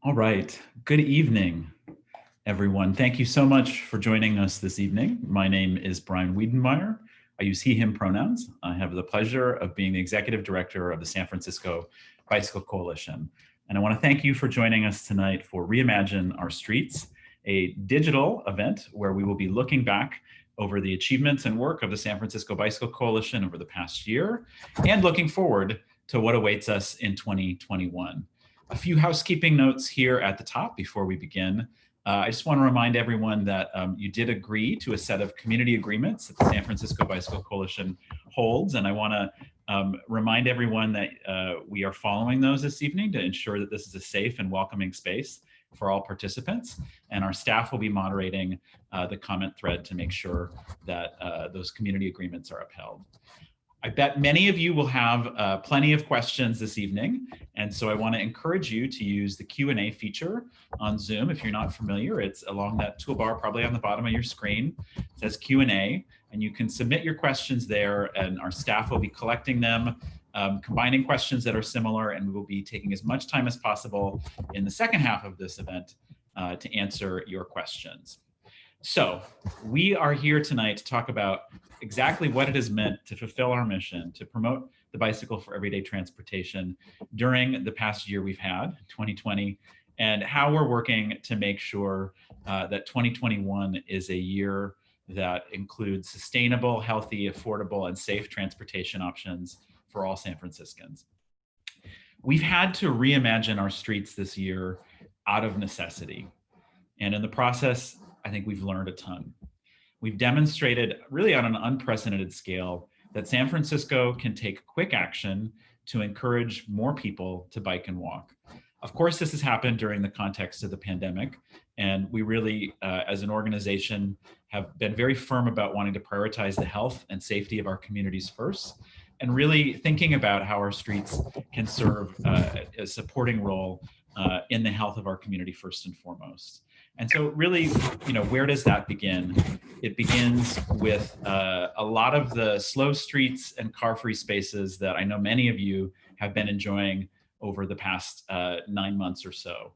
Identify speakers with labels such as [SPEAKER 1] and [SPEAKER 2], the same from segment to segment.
[SPEAKER 1] All right. Good evening, everyone. Thank you so much for joining us this evening. My name is Brian Wiedenmeyer. I use he, him pronouns. I have the pleasure of being the executive director of the San Francisco Bicycle Coalition. And I want to thank you for joining us tonight for Reimagine Our Streets, a digital event where we will be looking back over the achievements and work of the San Francisco Bicycle Coalition over the past year and looking forward to what awaits us in 2021. A few housekeeping notes here at the top before we begin. I just want to remind everyone that you did agree to a set of community agreements that the San Francisco Bicycle Coalition holds, and I want to remind everyone that we are following those this evening to ensure that this is a safe and welcoming space for all participants, and our staff will be moderating the comment thread to make sure that those community agreements are upheld. I bet many of you will have plenty of questions this evening, and so I want to encourage you to use the Q&A feature on Zoom. If you're not familiar, it's along that toolbar, probably on the bottom of your screen. It says Q&A, and you can submit your questions there, and our staff will be collecting them, combining questions that are similar, and we will be taking as much time as possible in the second half of this event to answer your questions. So we are here tonight to talk about exactly what it has meant to fulfill our mission to promote the bicycle for everyday transportation during the past year we've had, 2020, and how we're working to make sure that 2021 is a year that includes sustainable, healthy, affordable, and safe transportation options for all San Franciscans. We've had to reimagine our streets this year out of necessity. And in the process, I think we've learned a ton. We've demonstrated really on an unprecedented scale that San Francisco can take quick action to encourage more people to bike and walk. Of course, this has happened during the context of the pandemic, and we really, as an organization, have been very firm about wanting to prioritize the health and safety of our communities first, and really thinking about how our streets can serve a supporting role in the health of our community first and foremost. And so really, where does that begin? It begins with a lot of the slow streets and car-free spaces that I know many of you have been enjoying over the past 9 months or so.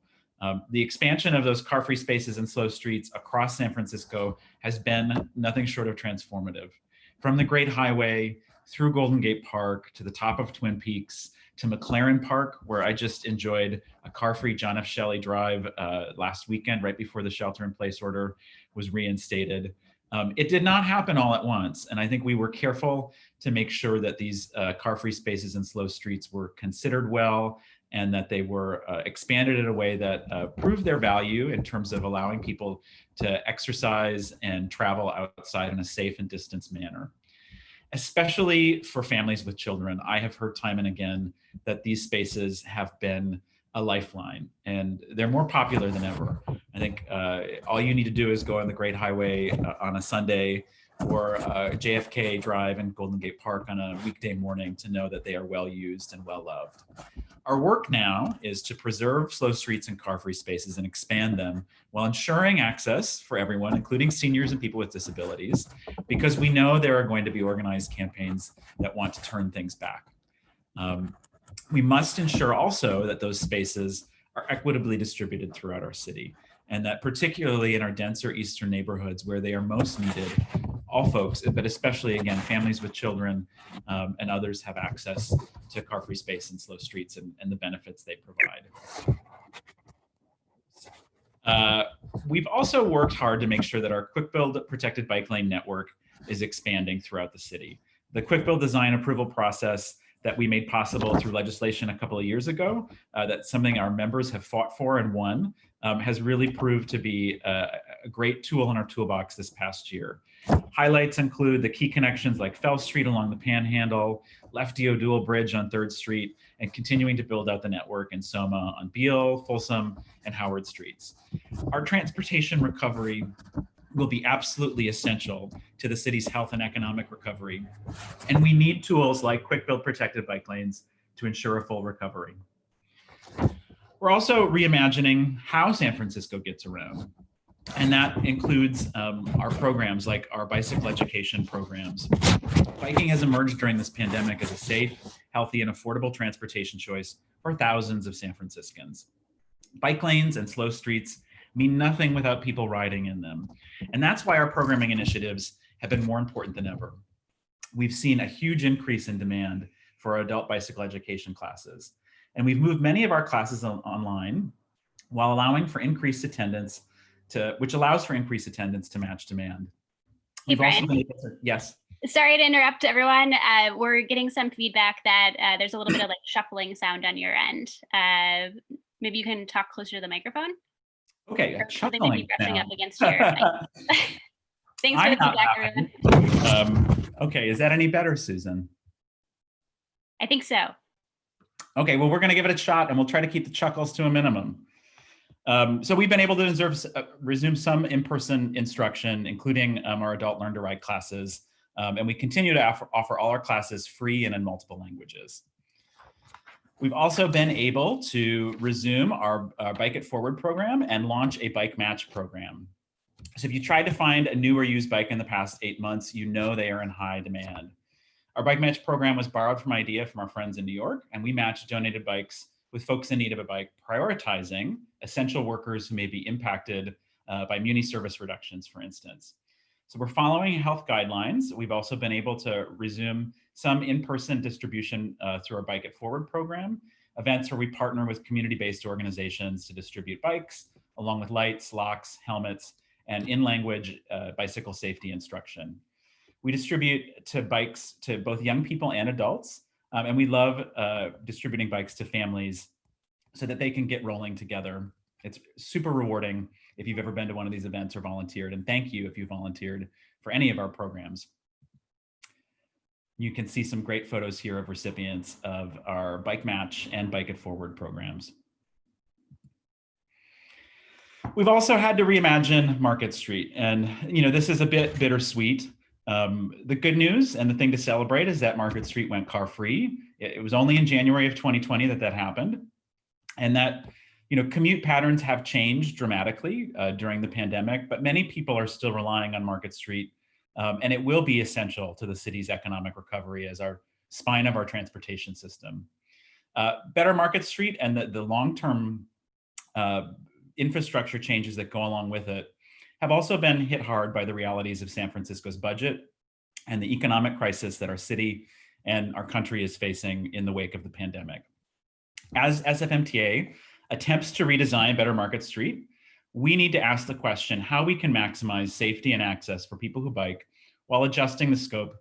[SPEAKER 1] The expansion of those car-free spaces and slow streets across San Francisco has been nothing short of transformative. From the Great Highway, through Golden Gate Park, to the top of Twin Peaks, to McLaren Park, where I just enjoyed a car-free John F. Shelley drive last weekend, right before the shelter-in-place order was reinstated. It did not happen all at once, and I think we were careful to make sure that these car-free spaces and slow streets were considered well, and that they were expanded in a way that proved their value in terms of allowing people to exercise and travel outside in a safe and distanced manner. Especially for families with children, I have heard time and again that these spaces have been a lifeline, and they're more popular than ever. I think all you need to do is go on the Great Highway on a Sunday or JFK Drive and Golden Gate Park on a weekday morning to know that they are well used and well loved. Our work now is to preserve slow streets and car-free spaces and expand them while ensuring access for everyone, including seniors and people with disabilities, because we know there are going to be organized campaigns that want to turn things back. We must ensure also that those spaces are equitably distributed throughout our city, and that particularly in our denser eastern neighborhoods where they are most needed, all folks, but especially, again, families with children and others have access to car-free space and slow streets and the benefits they provide. We've also worked hard to make sure that our Quick Build protected bike lane network is expanding throughout the city. The Quick Build design approval process that we made possible through legislation a couple of years ago, that's something our members have fought for and won, has really proved to be a great tool in our toolbox this past year. Highlights include the key connections like Fell Street along the Panhandle, Lefty O'Doul Bridge on 3rd Street, and continuing to build out the network in SoMa on Beale, Folsom, and Howard Streets. Our transportation recovery will be absolutely essential to the city's health and economic recovery, and we need tools like Quick Build protected bike lanes to ensure a full recovery. We're also reimagining how San Francisco gets around. And that includes our programs like our bicycle education programs. Biking has emerged during this pandemic as a safe, healthy, and affordable transportation choice for thousands of San Franciscans. Bike lanes and slow streets mean nothing without people riding in them. And that's why our programming initiatives have been more important than ever. We've seen a huge increase in demand for our adult bicycle education classes. And we've moved many of our classes online while allowing for increased attendance which allows for increased attendance to match demand.
[SPEAKER 2] Hey, Brian.
[SPEAKER 1] Yes.
[SPEAKER 2] Sorry to interrupt everyone. We're getting some feedback that there's a little bit of like shuffling sound on your end. Maybe you can talk closer to the microphone.
[SPEAKER 1] Okay,
[SPEAKER 2] or something maybe brushing up against your Thanks for the feedback,
[SPEAKER 1] everyone. Okay, is that any better, Susan?
[SPEAKER 2] I think so.
[SPEAKER 1] Okay, well, we're gonna give it a shot and we'll try to keep the chuckles to a minimum. So we've been able to resume some in-person instruction, including our adult Learn to Ride classes. And we continue to offer all our classes free and in multiple languages. We've also been able to resume our Bike It Forward program and launch a bike match program. So if you tried to find a new or used bike in the past 8 months, you know they are in high demand. Our bike match program was borrowed from an idea from our friends in New York, and we matched donated bikes with folks in need of a bike, prioritizing essential workers who may be impacted by muni service reductions, for instance. So we're following health guidelines. We've also been able to resume some in-person distribution through our Bike It Forward program, events where we partner with community-based organizations to distribute bikes, along with lights, locks, helmets, and in-language bicycle safety instruction. We distribute bikes to both young people and adults, and we love distributing bikes to families so that they can get rolling together. It's super rewarding if you've ever been to one of these events or volunteered, and thank you if you volunteered for any of our programs. You can see some great photos here of recipients of our Bike Match and Bike It Forward programs. We've also had to reimagine Market Street, and this is a bit bittersweet. The good news and the thing to celebrate is that Market Street went car-free. It was only in January of 2020 that happened, and that commute patterns have changed dramatically during the pandemic, but many people are still relying on Market Street, and it will be essential to the city's economic recovery as our spine of our transportation system. Better Market Street and the long-term infrastructure changes that go along with it have also been hit hard by the realities of San Francisco's budget and the economic crisis that our city and our country is facing in the wake of the pandemic. As SFMTA attempts to redesign Better Market Street, we need to ask the question how we can maximize safety and access for people who bike while adjusting the scope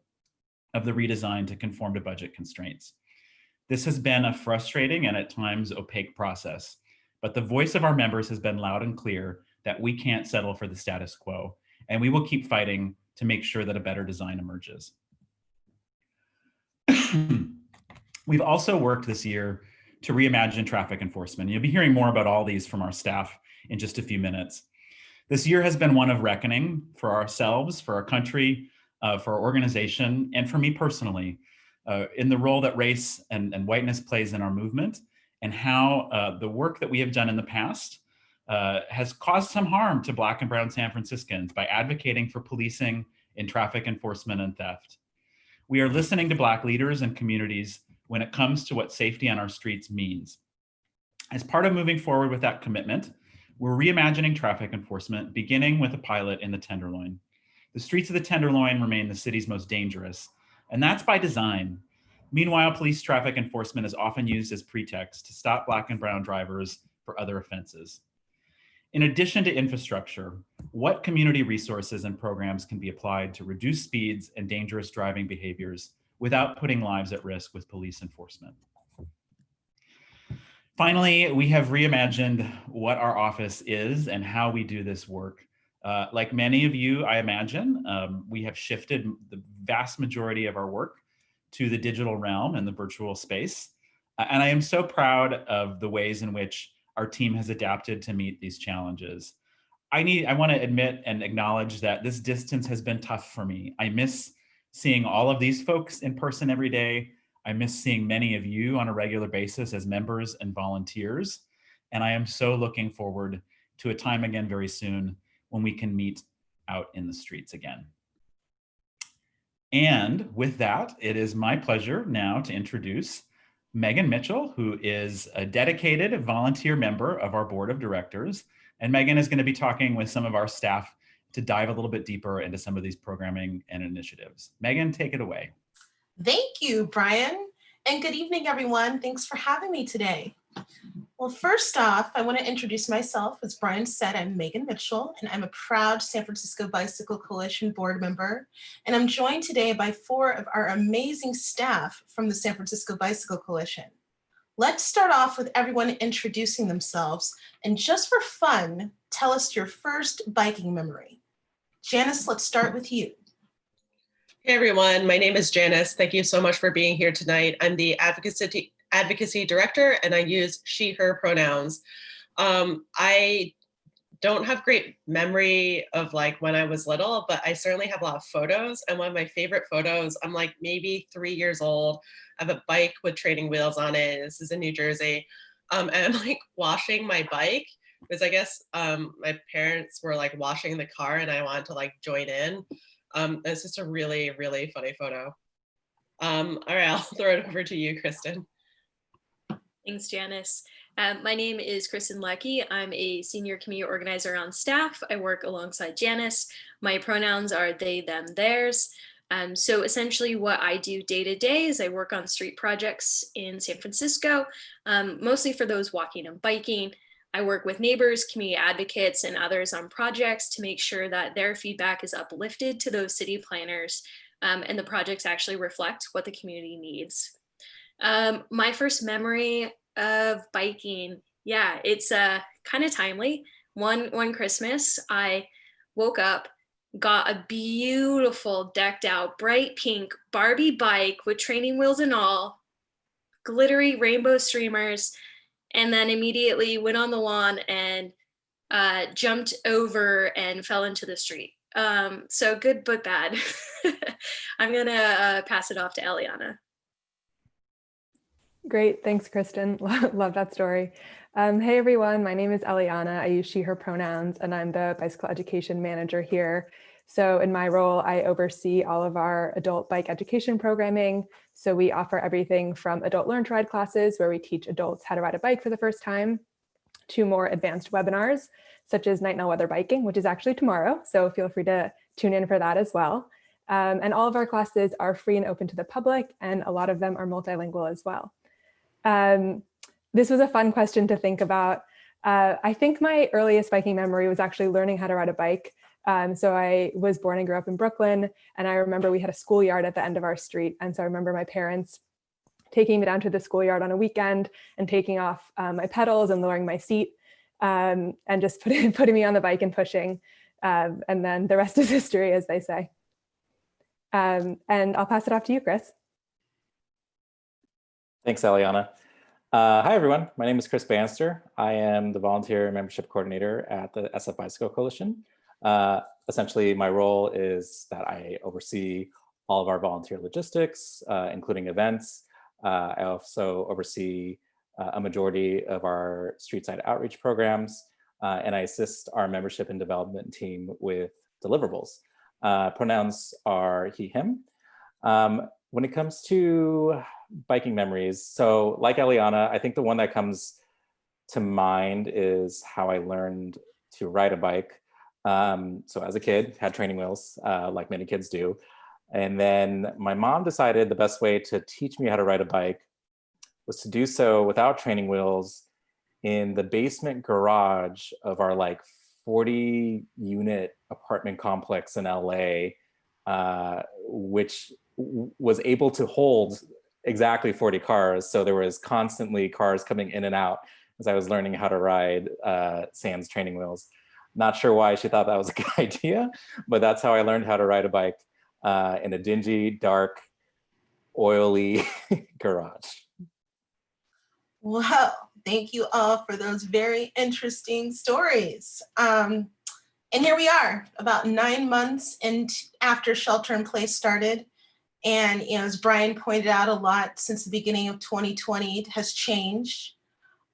[SPEAKER 1] of the redesign to conform to budget constraints. This has been a frustrating and at times opaque process, but the voice of our members has been loud and clear that we can't settle for the status quo, and we will keep fighting to make sure that a better design emerges. We've also worked this year to reimagine traffic enforcement. You'll be hearing more about all these from our staff in just a few minutes. This year has been one of reckoning for ourselves, for our country, for our organization, and for me personally, in the role that race and whiteness plays in our movement, and how the work that we have done in the past has caused some harm to Black and brown San Franciscans by advocating for policing in traffic enforcement and theft. We are listening to Black leaders and communities when it comes to what safety on our streets means. As part of moving forward with that commitment, we're reimagining traffic enforcement, beginning with a pilot in the Tenderloin. The streets of the Tenderloin remain the city's most dangerous, and that's by design. Meanwhile, police traffic enforcement is often used as pretext to stop Black and brown drivers for other offenses. In addition to infrastructure, what community resources and programs can be applied to reduce speeds and dangerous driving behaviors without putting lives at risk with police enforcement? Finally, we have reimagined what our office is and how we do this work. Like many of you, I imagine, we have shifted the vast majority of our work to the digital realm and the virtual space. And I am so proud of the ways in which our team has adapted to meet these challenges. I want to admit and acknowledge that this distance has been tough for me. I miss seeing all of these folks in person every day. I miss seeing many of you on a regular basis as members and volunteers. And I am so looking forward to a time again very soon when we can meet out in the streets again. And with that, it is my pleasure now to introduce Megan Mitchell, who is a dedicated volunteer member of our board of directors. And Megan is going to be talking with some of our staff to dive a little bit deeper into some of these programming and initiatives. Megan, take it away.
[SPEAKER 3] Thank you, Brian. And good evening, everyone. Thanks for having me today. Well, first off, I want to introduce myself. As Brian said, I'm Megan Mitchell, and I'm a proud San Francisco Bicycle Coalition board member. And I'm joined today by 4 of our amazing staff from the San Francisco Bicycle Coalition. Let's start off with everyone introducing themselves. And just for fun, tell us your first biking memory. Janice, let's start with you.
[SPEAKER 4] Hey everyone, my name is Janice. Thank you so much for being here tonight. I'm the advocacy director, and I use she, her pronouns. I don't have great memory of like when I was little, but I certainly have a lot of photos. And one of my favorite photos, I'm like maybe 3 years old. I have a bike with training wheels on it. This is in New Jersey. And I'm like washing my bike because I guess my parents were like washing the car and I wanted to like join in. It's just a really, really funny photo. All right, I'll throw it over to you, Kristen.
[SPEAKER 5] Thanks, Janice. My name is Kristen Leckie. I'm a senior community organizer on staff. I work alongside Janice. My pronouns are they, them, theirs. So essentially what I do day to day is I work on street projects in San Francisco, mostly for those walking and biking. I work with neighbors, community advocates, and others on projects to make sure that their feedback is uplifted to those city planners, and the projects actually reflect what the community needs. My first memory of biking, yeah, it's kind of timely. One Christmas, I woke up, got a beautiful decked out bright pink Barbie bike with training wheels and all, glittery rainbow streamers, and then immediately went on the lawn and jumped over and fell into the street. So good but bad. I'm gonna pass it off to Eliana.
[SPEAKER 6] Great, thanks, Kristen. Love that story. Hey everyone, my name is Eliana. I use she, her pronouns, and I'm the bicycle education manager here. So in my role, I oversee all of our adult bike education programming. So we offer everything from adult learn to ride classes where we teach adults how to ride a bike for the first time, to more advanced webinars, such as Night and All Weather Biking, which is actually tomorrow. So feel free to tune in for that as well. And all of our classes are free and open to the public, and a lot of them are multilingual as well. This was a fun question to think about. I think my earliest biking memory was actually learning how to ride a bike. So I was born and grew up in Brooklyn, and I remember we had a schoolyard at the end of our street. And so I remember my parents taking me down to the schoolyard on a weekend and taking off my pedals and lowering my seat, and just putting me on the bike and pushing. And then the rest is history, as they say. And I'll pass it off to you, Chris.
[SPEAKER 7] Thanks, Eliana. Hi, everyone. My name is Chris Bannister. I am the volunteer membership coordinator at the SF Bicycle Coalition. Essentially, my role is that I oversee all of our volunteer logistics, including events. I also oversee a majority of our street side outreach programs, and I assist our membership and development team with deliverables. Pronouns are he, him. When it comes to biking memories, so like Eliana, I think the one that comes to mind is how I learned to ride a bike. So as a kid, had training wheels, like many kids do. And then my mom decided the best way to teach me how to ride a bike was to do so without training wheels in the basement garage of our like 40 unit apartment complex in LA, which was able to hold exactly 40 cars. So there was constantly cars coming in and out as I was learning how to ride sans training wheels. Not sure why she thought that was a good idea, but that's how I learned how to ride a bike in a dingy, dark, oily garage.
[SPEAKER 3] Well, thank you all for those very interesting stories. And here we are, about 9 months after shelter in place started. And as Brian pointed out, a lot since the beginning of 2020 has changed.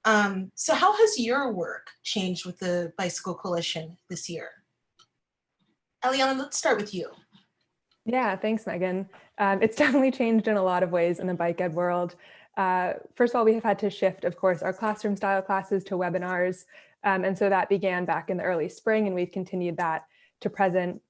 [SPEAKER 3] So how has your work changed with the Bicycle Coalition this year? Eliana, let's start with you.
[SPEAKER 6] Yeah, thanks, Megan. It's definitely changed in a lot of ways in the bike ed world. First of all, we have had to shift, of course, our classroom style classes to webinars. And so that began back in the early spring, and we've continued that to present.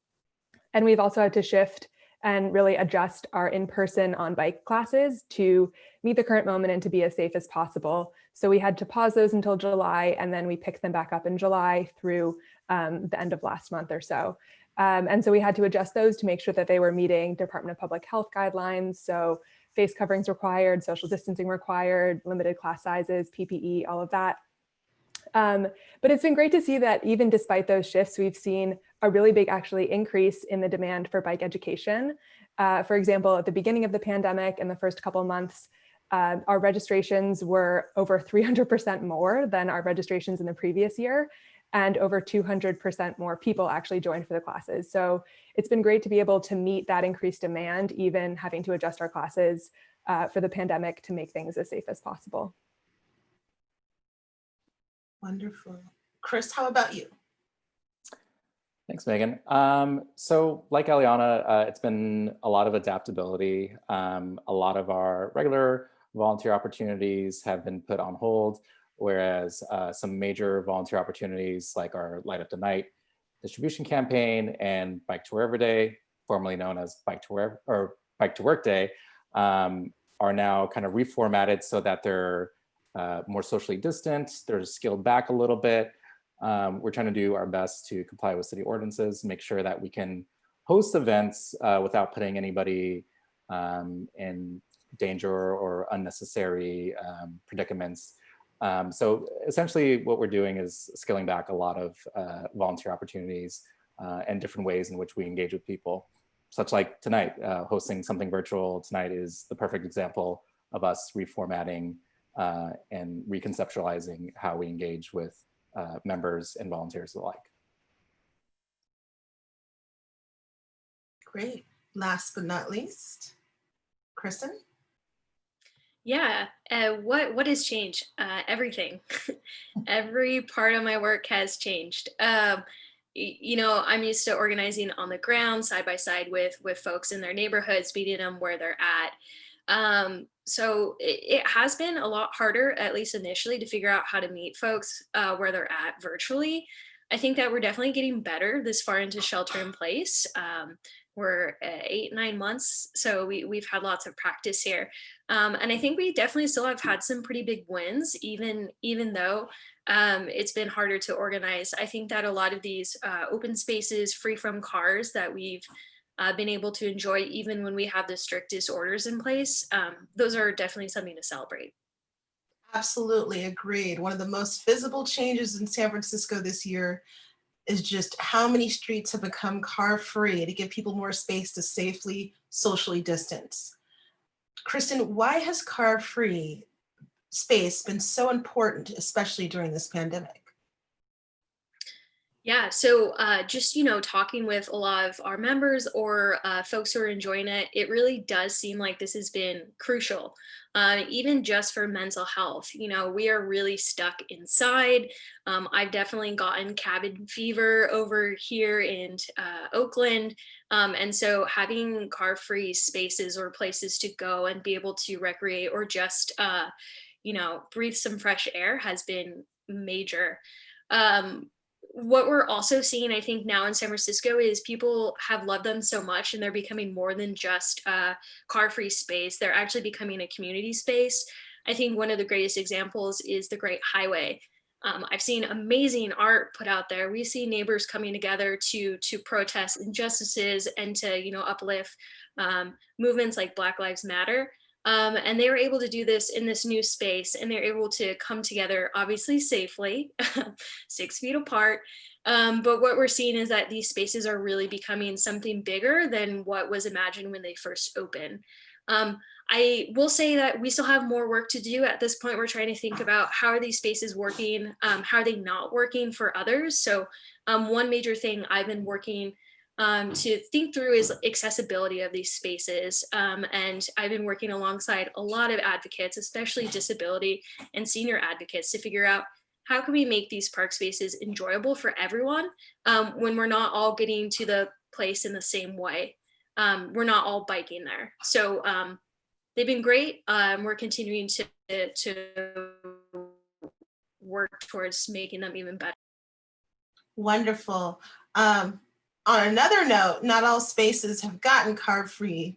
[SPEAKER 6] And we've also had to shift and really adjust our in-person on-bike classes to meet the current moment and to be as safe as possible. So we had to pause those until July, and then we picked them back up in July through the end of last month or so. And so we had to adjust those to make sure that they were meeting Department of Public Health guidelines. So face coverings required, social distancing required, limited class sizes, PPE, all of that. But it's been great to see that even despite those shifts, we've seen a really big actually increase in the demand for bike education. For example, at the beginning of the pandemic and the first couple of months, our registrations were over 300% more than our registrations in the previous year, and over 200% more people actually joined for the classes. So it's been great to be able to meet that increased demand, even having to adjust our classes for the pandemic to make things as safe as possible.
[SPEAKER 3] Wonderful. Chris, how about you?
[SPEAKER 7] Thanks, Megan. So like Eliana, it's been a lot of adaptability. A lot of our regular volunteer opportunities have been put on hold, whereas some major volunteer opportunities like our Light Up the Night distribution campaign and Bike to Wherever Day, formerly known as Bike to Wherever or Bike to Work Day, are now kind of reformatted so that they're more socially distant, they're scaled back a little bit. We're trying to do our best to comply with city ordinances, make sure that we can host events without putting anybody in danger or unnecessary predicaments. So essentially what we're doing is scaling back a lot of volunteer opportunities and different ways in which we engage with people. Such like tonight, hosting something virtual tonight is the perfect example of us reformatting and reconceptualizing how we engage with members and volunteers alike.
[SPEAKER 3] Great. Last but not least, Kristen?
[SPEAKER 5] Yeah, what has changed? Everything. Every part of my work has changed. You know, I'm used to organizing on the ground, side by side with folks in their neighborhoods, meeting them where they're at. So it has been a lot harder, at least initially, to figure out how to meet folks where they're at virtually. I think that we're definitely getting better this far into shelter in place. We're 8-9 months, so we've had lots of practice here. And I think we definitely still have had some pretty big wins, even though it's been harder to organize. I think that a lot of these open spaces free from cars that we've been able to enjoy, even when we have the strictest orders in place, those are definitely something to celebrate.
[SPEAKER 3] Absolutely agreed. One of the most visible changes in San Francisco this year is just how many streets have become car-free to give people more space to safely socially distance. Kristen, why has car-free space been so important, especially during this pandemic?
[SPEAKER 5] Yeah, so just, you know, talking with a lot of our members or folks who are enjoying it, it really does seem like this has been crucial, even just for mental health. You know, we are really stuck inside. I've definitely gotten cabin fever over here in Oakland. And so having car-free spaces or places to go and be able to recreate or just, you know, breathe some fresh air has been major. What we're also seeing, I think, now in San Francisco is people have loved them so much and they're becoming more than just a car-free space. They're actually becoming a community space. I think one of the greatest examples is the Great Highway. I've seen amazing art put out there. We see neighbors coming together to protest injustices and to, you know, uplift movements like Black Lives Matter. And they were able to do this in this new space, and they're able to come together, obviously safely, 6 feet apart. But what we're seeing is that these spaces are really becoming something bigger than what was imagined when they first opened. I will say that we still have more work to do. At this point, we're trying to think about how are these spaces working, how are they not working for others. So one major thing I've been working to think through is accessibility of these spaces. And I've been working alongside a lot of advocates, especially disability and senior advocates, to figure out how can we make these park spaces enjoyable for everyone when we're not all getting to the place in the same way. We're not all biking there. So they've been great. We're continuing to work towards making them even better.
[SPEAKER 3] Wonderful. On another note, not all spaces have gone car-free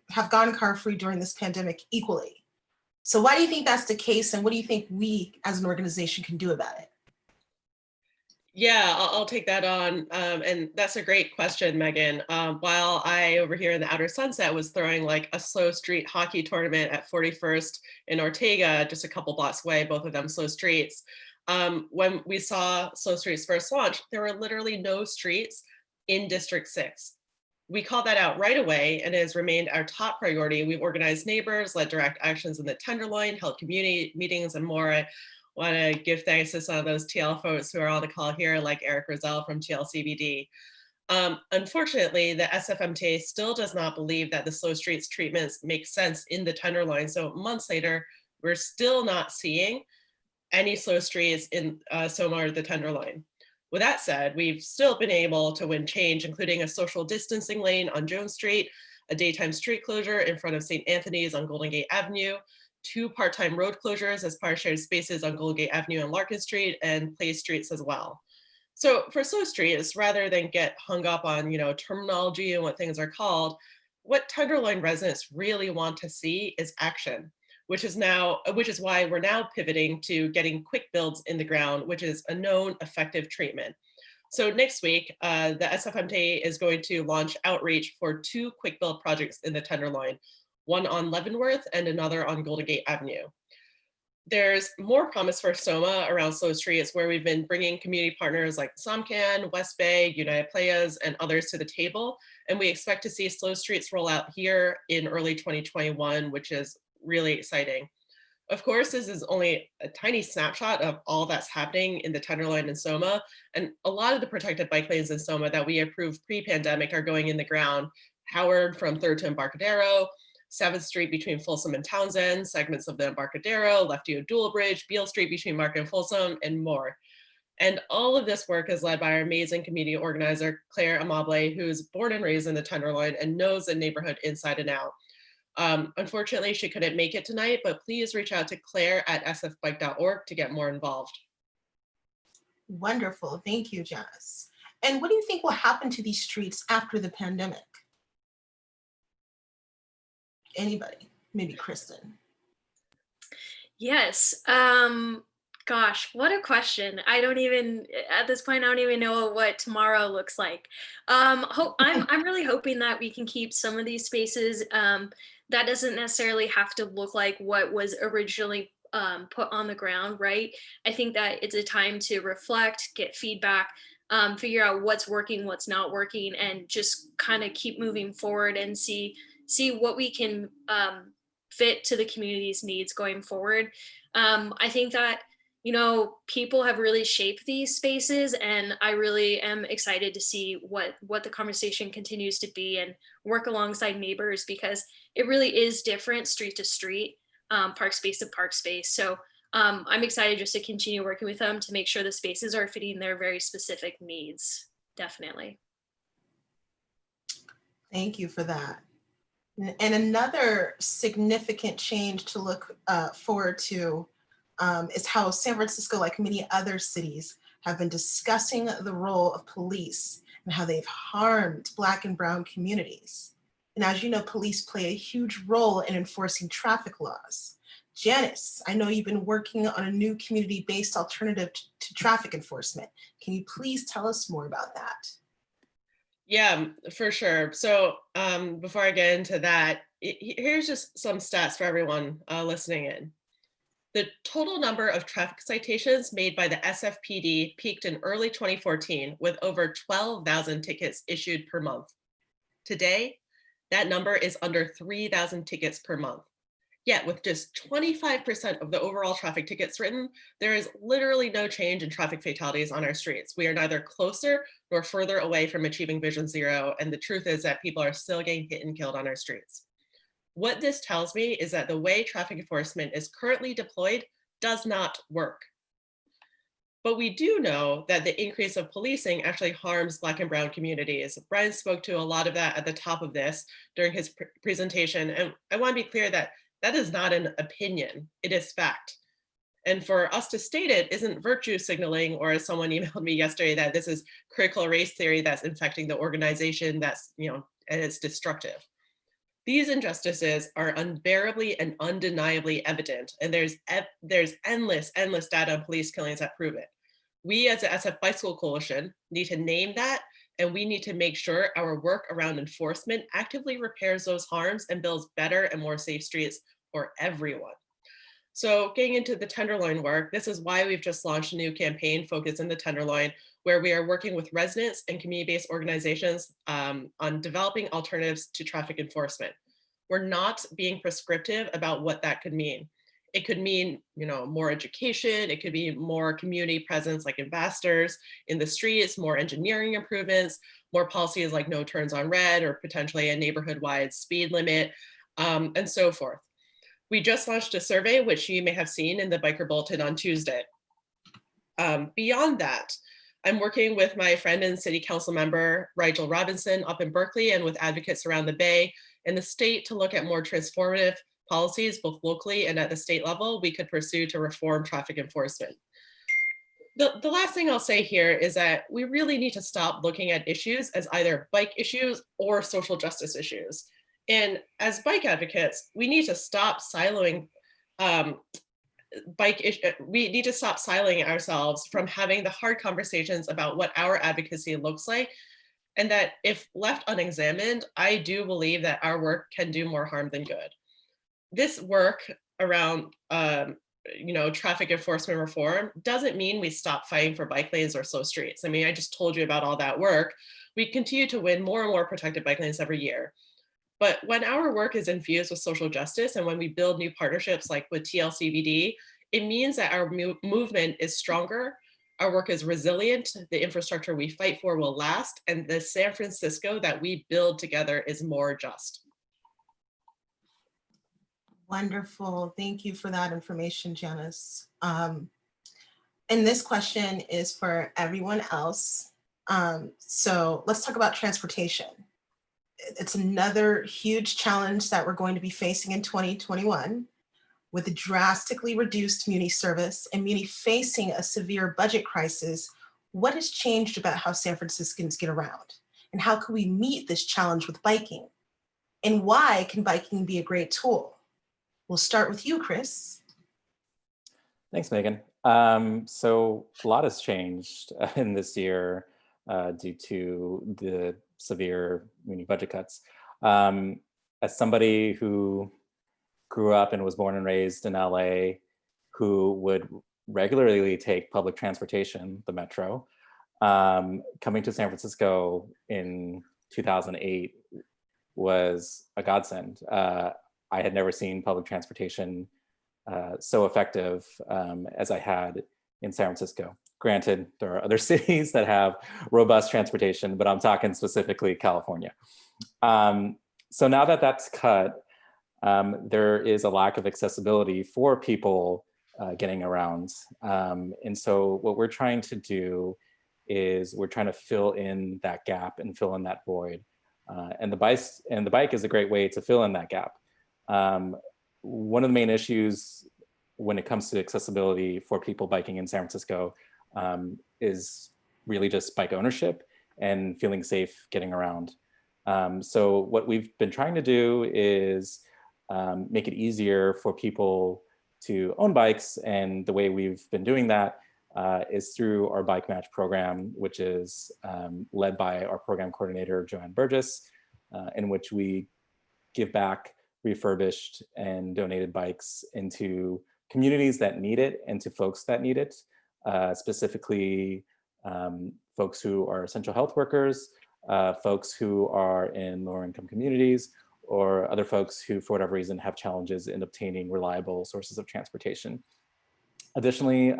[SPEAKER 3] during this pandemic equally. So why do you think that's the case, and what do you think we as an organization can do about it?
[SPEAKER 4] Yeah, I'll take that on. And that's a great question, Megan. While I over here in the Outer Sunset was throwing like a slow street hockey tournament at 41st in Ortega, just a couple blocks away, both of them slow streets. When we saw Slow Streets first launch, there were literally no streets in District 6. We called that out right away, and it has remained our top priority. We've organized neighbors, led direct actions in the Tenderloin, held community meetings and more. I want to give thanks to some of those TL folks who are on the call here, like Eric Roselle from TLCBD. Unfortunately, the SFMTA still does not believe that the slow streets treatments make sense in the Tenderloin. So months later, we're still not seeing any slow streets in Soma or the Tenderloin. With that said, we've still been able to win change, including a social distancing lane on Jones Street, a daytime street closure in front of St. Anthony's on Golden Gate Avenue, 2 part-time road closures as part of shared spaces on Golden Gate Avenue and Larkin Street, and Place Streets as well. So for slow streets, rather than get hung up on terminology and what things are called, what Tenderloin residents really want to see is action, which is why we're now pivoting to getting quick builds in the ground, which is a known effective treatment. So next week, the SFMTA is going to launch outreach for 2 quick build projects in the Tenderloin, one on Leavenworth and another on Golden Gate Avenue. There's more promise for Soma around slow streets, where we've been bringing community partners like Somcan, West Bay, United Playas, and others to the table. And we expect to see slow streets roll out here in early 2021, which is really exciting. Of course, this is only a tiny snapshot of all that's happening in the Tenderloin and Soma. And a lot of the protected bike lanes in Soma that we approved pre-pandemic are going in the ground. Howard from 3rd to Embarcadero, 7th Street between Folsom and Townsend, segments of the Embarcadero, Lefty O'Doul Bridge, Beale Street between Market and Folsom, and more. And all of this work is led by our amazing community organizer, Claire Amable, who's born and raised in the Tenderloin and knows the neighborhood inside and out. Unfortunately, she couldn't make it tonight, but please reach out to Claire at sfbike.org to get more involved.
[SPEAKER 3] Wonderful, thank you, Janice. And what do you think will happen to these streets after the pandemic? Anybody? Maybe Kristen.
[SPEAKER 5] Yes. Gosh, what a question. At this point, I don't even know what tomorrow looks like. I'm really hoping that we can keep some of these spaces. That doesn't necessarily have to look like what was originally put on the ground, right? I think that it's a time to reflect, get feedback, figure out what's working, what's not working, and just kind of keep moving forward and see what we can fit to the community's needs going forward. I think that, people have really shaped these spaces, and I really am excited to see what the conversation continues to be and work alongside neighbors, because it really is different street to street, park space to park space. So I'm excited just to continue working with them to make sure the spaces are fitting their very specific needs. Definitely.
[SPEAKER 3] Thank you for that. And another significant change to look forward to is how San Francisco, like many other cities, have been discussing the role of police and how they've harmed Black and Brown communities. And as you know, police play a huge role in enforcing traffic laws. Janice, I know you've been working on a new community-based alternative to traffic enforcement. Can you please tell us more about that?
[SPEAKER 4] Yeah, for sure. So before I get into that, here's just some stats for everyone listening in. The total number of traffic citations made by the SFPD peaked in early 2014 with over 12,000 tickets issued per month. Today, that number is under 3,000 tickets per month. Yet with just 25% of the overall traffic tickets written, there is literally no change in traffic fatalities on our streets. We are neither closer nor further away from achieving Vision Zero, and the truth is that people are still getting hit and killed on our streets. What this tells me is that the way traffic enforcement is currently deployed does not work. But we do know that the increase of policing actually harms Black and Brown communities. Brian spoke to a lot of that at the top of this during his presentation, and I want to be clear that That is not an opinion, it is fact. And for us to state it isn't virtue signaling, or as someone emailed me yesterday, that this is critical race theory that's infecting the organization, that's, and it's destructive. These injustices are unbearably and undeniably evident, and there's endless data on police killings that prove it. We as the SF Bicycle Coalition need to name that, and we need to make sure our work around enforcement actively repairs those harms and builds better and more safe streets for everyone. So getting into the Tenderloin work, this is why we've just launched a new campaign focused in the Tenderloin, where we are working with residents and community-based organizations on developing alternatives to traffic enforcement. We're not being prescriptive about what that could mean. It could mean, more education. It could be more community presence, like ambassadors in the streets, more engineering improvements, more policies like no turns on red, or potentially a neighborhood-wide speed limit, and so forth. We just launched a survey, which you may have seen in the Biker Bulletin on Tuesday. Beyond that, I'm working with my friend and city council member, Rigel Robinson, up in Berkeley, and with advocates around the Bay and the state to look at more transformative policies, both locally and at the state level, we could pursue to reform traffic enforcement. The last thing I'll say here is that we really need to stop looking at issues as either bike issues or social justice issues. And as bike advocates, we need to stop siloing we need to stop siloing ourselves from having the hard conversations about what our advocacy looks like. And that if left unexamined, I do believe that our work can do more harm than good. This work around traffic enforcement reform doesn't mean we stop fighting for bike lanes or slow streets. I mean, I just told you about all that work. We continue to win more and more protected bike lanes every year. But when our work is infused with social justice, and when we build new partnerships like with TLCBD, it means that our movement is stronger, our work is resilient, the infrastructure we fight for will last, and the San Francisco that we build together is more just.
[SPEAKER 3] Wonderful. Thank you for that information, Janice. And this question is for everyone else. So let's talk about transportation. It's another huge challenge that we're going to be facing in 2021 with a drastically reduced Muni service and Muni facing a severe budget crisis. What has changed about how San Franciscans get around? And how can we meet this challenge with biking? And why can biking be a great tool? We'll start with you, Chris.
[SPEAKER 7] Thanks, Megan. So a lot has changed in this year due to the severe Muni budget cuts. As somebody who grew up and was born and raised in LA, who would regularly take public transportation, the metro, coming to San Francisco in 2008 was a godsend. I had never seen public transportation so effective as I had in San Francisco. Granted, there are other cities that have robust transportation, but I'm talking specifically California. So now that that's cut, there is a lack of accessibility for people getting around. And so what we're trying to do is we're trying to fill in that gap and fill in that void. And the bike is a great way to fill in that gap. One of the main issues when it comes to accessibility for people biking in San Francisco is really just bike ownership and feeling safe getting around. So what we've been trying to do is make it easier for people to own bikes. And the way we've been doing that is through our Bike Match program, which is led by our program coordinator, Joanne Burgess, in which we give back refurbished and donated bikes into communities that need it and to folks that need it, specifically folks who are essential health workers, folks who are in lower income communities, or other folks who, for whatever reason, have challenges in obtaining reliable sources of transportation. Additionally,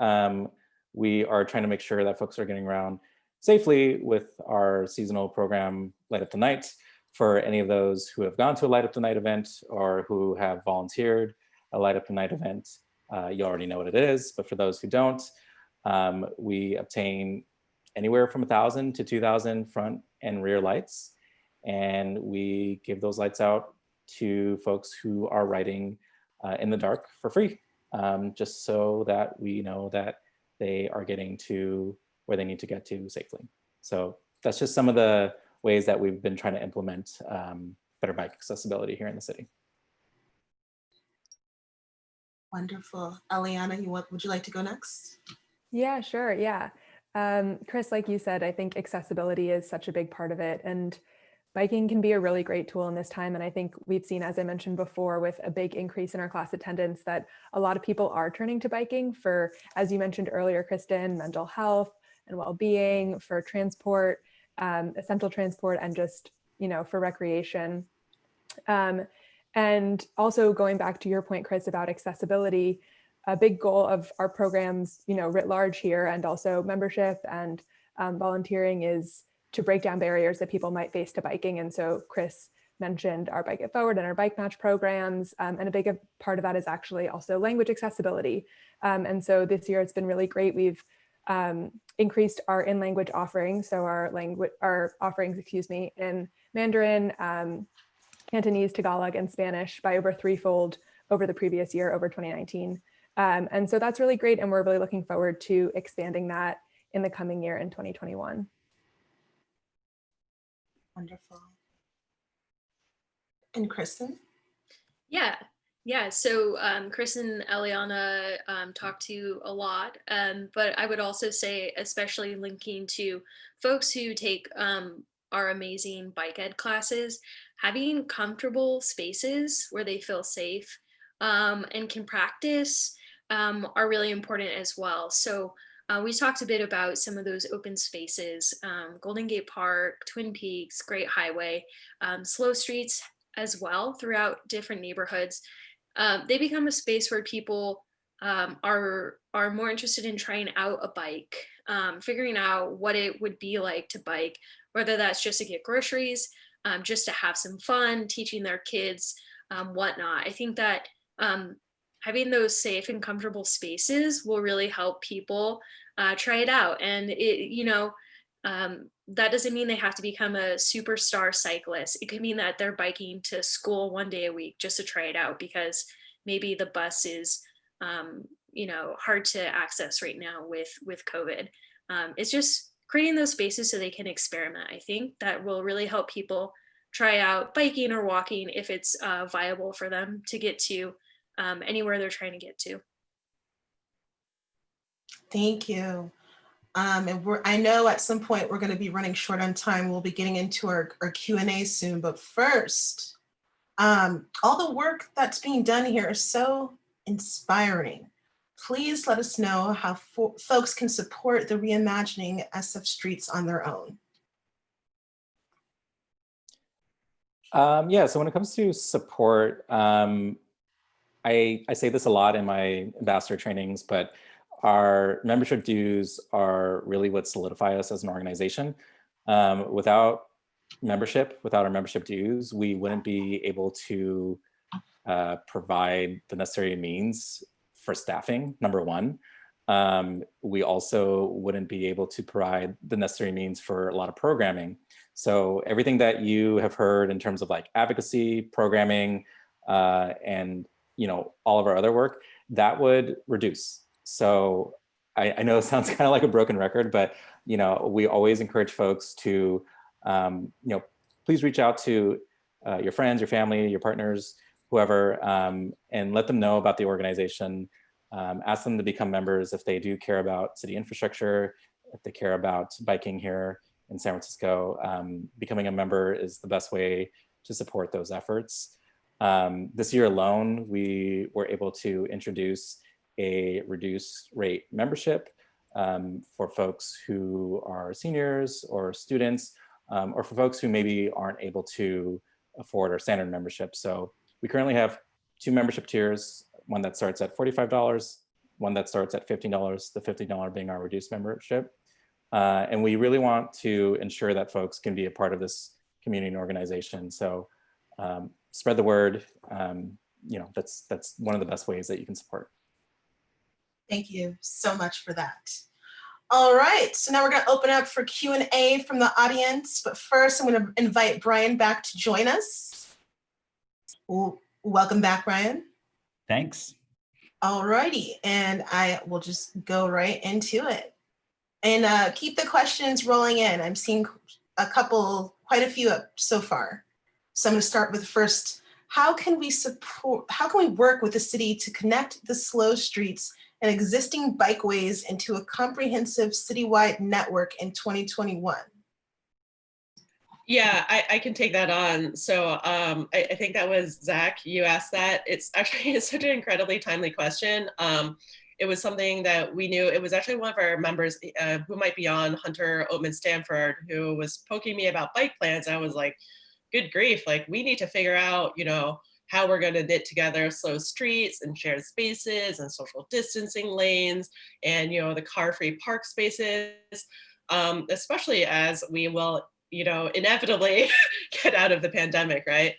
[SPEAKER 7] we are trying to make sure that folks are getting around safely with our seasonal program, Light Up the Night, for any of those who have gone to a Light Up the Night event or who have volunteered a Light Up the Night event. You already know what it is, but for those who don't, we obtain anywhere from 1,000 to 2,000 front and rear lights. And we give those lights out to folks who are riding in the dark for free, just so that we know that they are getting to where they need to get to safely. So that's just some of the ways that we've been trying to implement better bike accessibility here in the city.
[SPEAKER 3] Wonderful. Eliana, would you like to go next?
[SPEAKER 6] Yeah, sure. Yeah. Chris, like you said, I think accessibility is such a big part of it. And biking can be a really great tool in this time. And I think we've seen, as I mentioned before, with a big increase in our class attendance, that a lot of people are turning to biking for, as you mentioned earlier, Kristen, mental health and well-being, for transport, essential transport, and just, for recreation. And also going back to your point, Chris, about accessibility, a big goal of our programs, writ large here, and also membership and volunteering, is to break down barriers that people might face to biking. And so Chris mentioned our Bike It Forward and our bike match programs. And a big part of that is actually also language accessibility. And so this year it's been really great. We've increased our in-language offerings. So our offerings, in Mandarin, Cantonese, Tagalog, and Spanish by over threefold over the previous year, over 2019. And so that's really great. And we're really looking forward to expanding that in the coming year in 2021.
[SPEAKER 3] Wonderful. And Kristen?
[SPEAKER 5] Yeah. So Chris and Eliana talked to a lot, but I would also say, especially linking to folks who take our amazing bike ed classes, having comfortable spaces where they feel safe and can practice are really important as well. So we talked a bit about some of those open spaces, Golden Gate Park, Twin Peaks, Great Highway, slow streets as well throughout different neighborhoods. They become a space where people are more interested in trying out a bike, figuring out what it would be like to bike, whether that's just to get groceries, just to have some fun, teaching their kids, whatnot. I think that having those safe and comfortable spaces will really help people try it out. And that doesn't mean they have to become a superstar cyclist. It could mean that they're biking to school one day a week just to try it out, because maybe the bus is hard to access right now with COVID. It's just creating those spaces so they can experiment. I think that will really help people try out biking or walking if it's viable for them to get to anywhere they're trying to get to.
[SPEAKER 3] Thank you. And I know at some point we're going to be running short on time. We'll be getting into our Q&A soon. But first, all the work that's being done here is so inspiring. Please let us know how folks can support the Reimagining SF Streets on their own.
[SPEAKER 7] So when it comes to support, I say this a lot in my ambassador trainings, but our membership dues are really what solidify us as an organization. Without our membership dues, we wouldn't be able to provide the necessary means for staffing, number one. We also wouldn't be able to provide the necessary means for a lot of programming. So everything that you have heard in terms of like advocacy, programming, and all of our other work, that would reduce. So I know it sounds kind of like a broken record, but we always encourage folks to please reach out to your friends, your family, your partners, whoever, and let them know about the organization. Ask them to become members if they do care about city infrastructure, if they care about biking here in San Francisco. Becoming a member is the best way to support those efforts. This year alone, we were able to introduce a reduced rate membership for folks who are seniors or students, or for folks who maybe aren't able to afford our standard membership. So we currently have 2 membership tiers, one that starts at $45, one that starts at $15, the $15 being our reduced membership. And we really want to ensure that folks can be a part of this community and organization. So spread the word. That's one of the best ways that you can support.
[SPEAKER 3] Thank you so much for that. All right, so now we're going to open up for Q&A from the audience. But first, I'm going to invite Brian back to join us. Welcome back, Brian.
[SPEAKER 1] Thanks.
[SPEAKER 3] Alrighty, and I will just go right into it. And keep the questions rolling in. I'm seeing quite a few up so far. So I'm going to start with first, how can we work with the city to connect the slow streets and existing bikeways into a comprehensive citywide network in 2021?
[SPEAKER 4] Yeah, I can take that on. So I think that was Zach, you asked that. It's such an incredibly timely question. It was something that we knew. It was actually one of our members who might be on, Hunter Oatman Stanford, who was poking me about bike plans. I was like, good grief, like we need to figure out, how we're going to knit together slow streets and shared spaces and social distancing lanes and, the car-free park spaces, especially as we will, inevitably get out of the pandemic, right?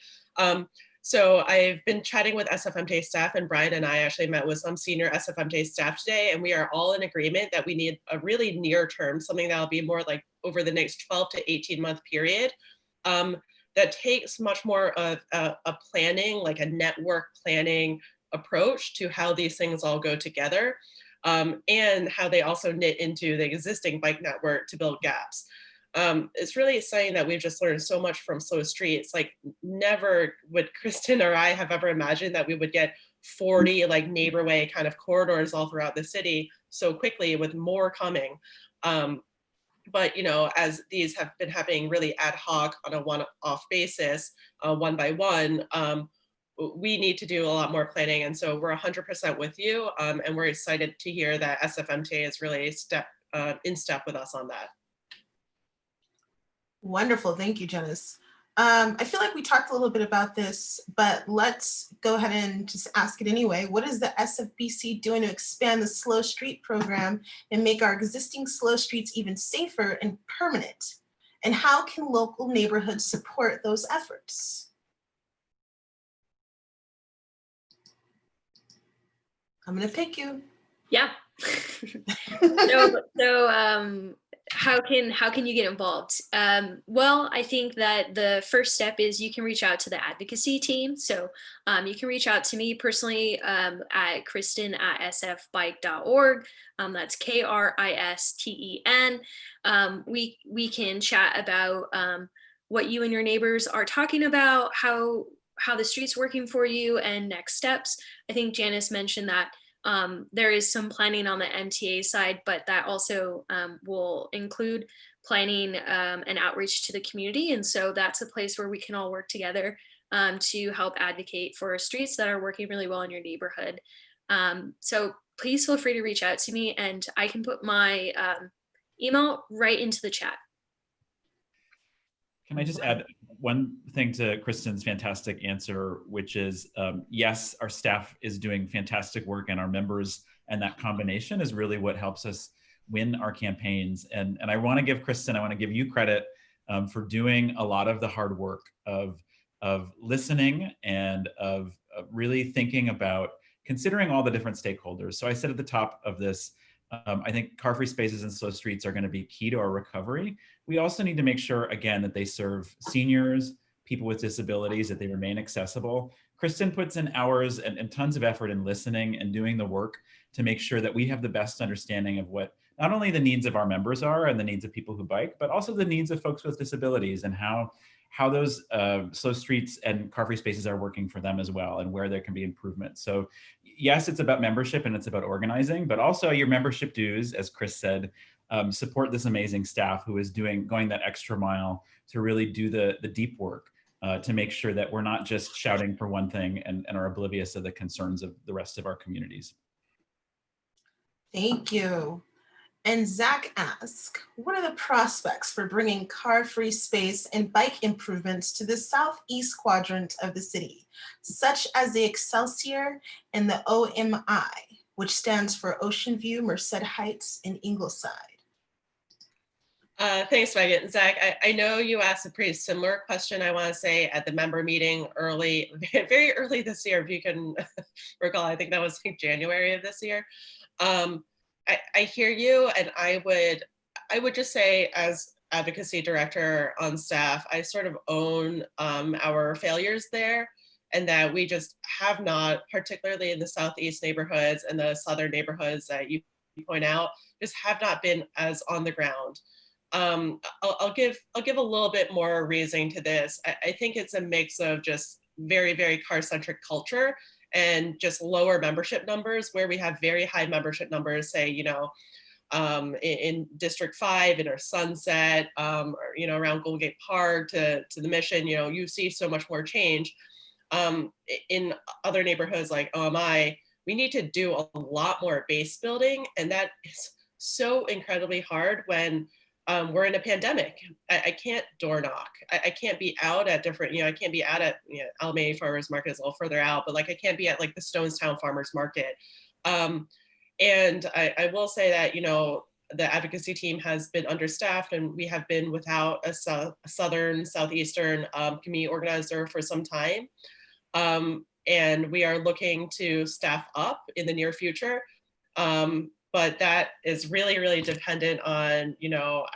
[SPEAKER 4] So I've been chatting with SFMT staff, and Brian and I actually met with some senior SFMT staff today, and we are all in agreement that we need a really near term, something that'll be more like over the next 12 to 18 month period, that takes much more of a planning, like a network planning approach to how these things all go together, and how they also knit into the existing bike network to build gaps. It's really exciting that we've just learned so much from Slow Streets. Like never would Kristen or I have ever imagined that we would get 40 like neighborway kind of corridors all throughout the city so quickly, with more coming. But as these have been happening really ad hoc on a one-off basis, one by one, we need to do a lot more planning. And so we're 100% with you, and we're excited to hear that SFMT is really in step with us on that.
[SPEAKER 3] Wonderful. Thank you, Janice. I feel like we talked a little bit about this, but let's go ahead and just ask it anyway. What is the SFBC doing to expand the Slow Street program and make our existing slow streets even safer and permanent? And how can local neighborhoods support those efforts? I'm gonna pick you.
[SPEAKER 5] Yeah. How can you get involved? Well, I think that the first step is you can reach out to the advocacy team. So you can reach out to me personally at kristen@sfbike.org. That's KRISTEN. We can chat about what you and your neighbors are talking about, how the street's working for you, and next steps. I think Janice mentioned that there is some planning on the MTA side, but that also will include planning and outreach to the community. And so that's a place where we can all work together to help advocate for streets that are working really well in your neighborhood. So please feel free to reach out to me, and I can put my email right into the chat.
[SPEAKER 1] Can I just add one thing to Kristen's fantastic answer, which is, yes, our staff is doing fantastic work, and our members, and that combination is really what helps us win our campaigns. And I want to give Kristen, I want to give you credit for doing a lot of the hard work of listening and of really thinking about considering all the different stakeholders. So I said at the top of this, I think car-free spaces and slow streets are going to be key to our recovery. We also need to make sure, again, that they serve seniors, people with disabilities, that they remain accessible. Kristen puts in hours and tons of effort in listening and doing the work to make sure that we have the best understanding of what not only the needs of our members are and the needs of people who bike, but also the needs of folks with disabilities, and how those slow streets and car-free spaces are working for them as well, and where there can be improvement. So yes, it's about membership and it's about organizing, but also your membership dues, as Chris said, support this amazing staff who is going that extra mile to really do the deep work to make sure that we're not just shouting for one thing and are oblivious of the concerns of the rest of our communities.
[SPEAKER 3] Thank you. And Zach asks, what are the prospects for bringing car-free space and bike improvements to the southeast quadrant of the city, such as the Excelsior and the OMI, which stands for Ocean View, Merced Heights, and Ingleside?
[SPEAKER 4] Thanks, Megan. Zach, I know you asked a pretty similar question, I want to say, at the member meeting very early this year, if you can recall. I think that was January of this year. I hear you, and I would just say, as advocacy director on staff, I sort of own our failures there, and that we just have not, particularly in the Southeast neighborhoods and the Southern neighborhoods that you point out, just have not been as on the ground. I'll give a little bit more reasoning to this. I think it's a mix of just very, very car-centric culture and just lower membership numbers, where we have very high membership numbers, say, in District 5, in our Sunset, or, around Golden Gate Park to the Mission, you see so much more change. In other neighborhoods like OMI, we need to do a lot more base building, and that is so incredibly hard when we're in a pandemic. I can't door knock. I can't be out at different, I can't be out at Alameda Farmers Market is a little further out, but like I can't be at like the Stonestown Farmers Market. And I will say that, the advocacy team has been understaffed, and we have been without a Southern, Southeastern community organizer for some time. And we are looking to staff up in the near future. But that is really, really dependent on,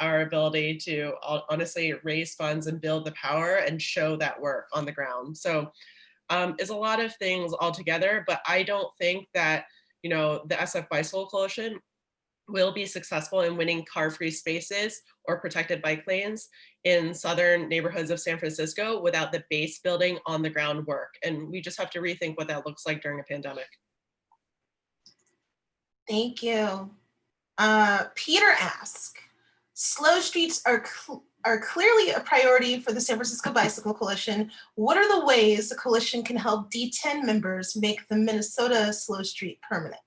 [SPEAKER 4] our ability to honestly raise funds and build the power and show that work on the ground. So it's a lot of things all together, but I don't think that, the SF Bicycle Coalition will be successful in winning car-free spaces or protected bike lanes in southern neighborhoods of San Francisco without the base building on the ground work. And we just have to rethink what that looks like during a pandemic.
[SPEAKER 3] Thank you. Peter asks, slow streets are clearly a priority for the San Francisco Bicycle Coalition. What are the ways the coalition can help D10 members make the Minnesota slow street permanent?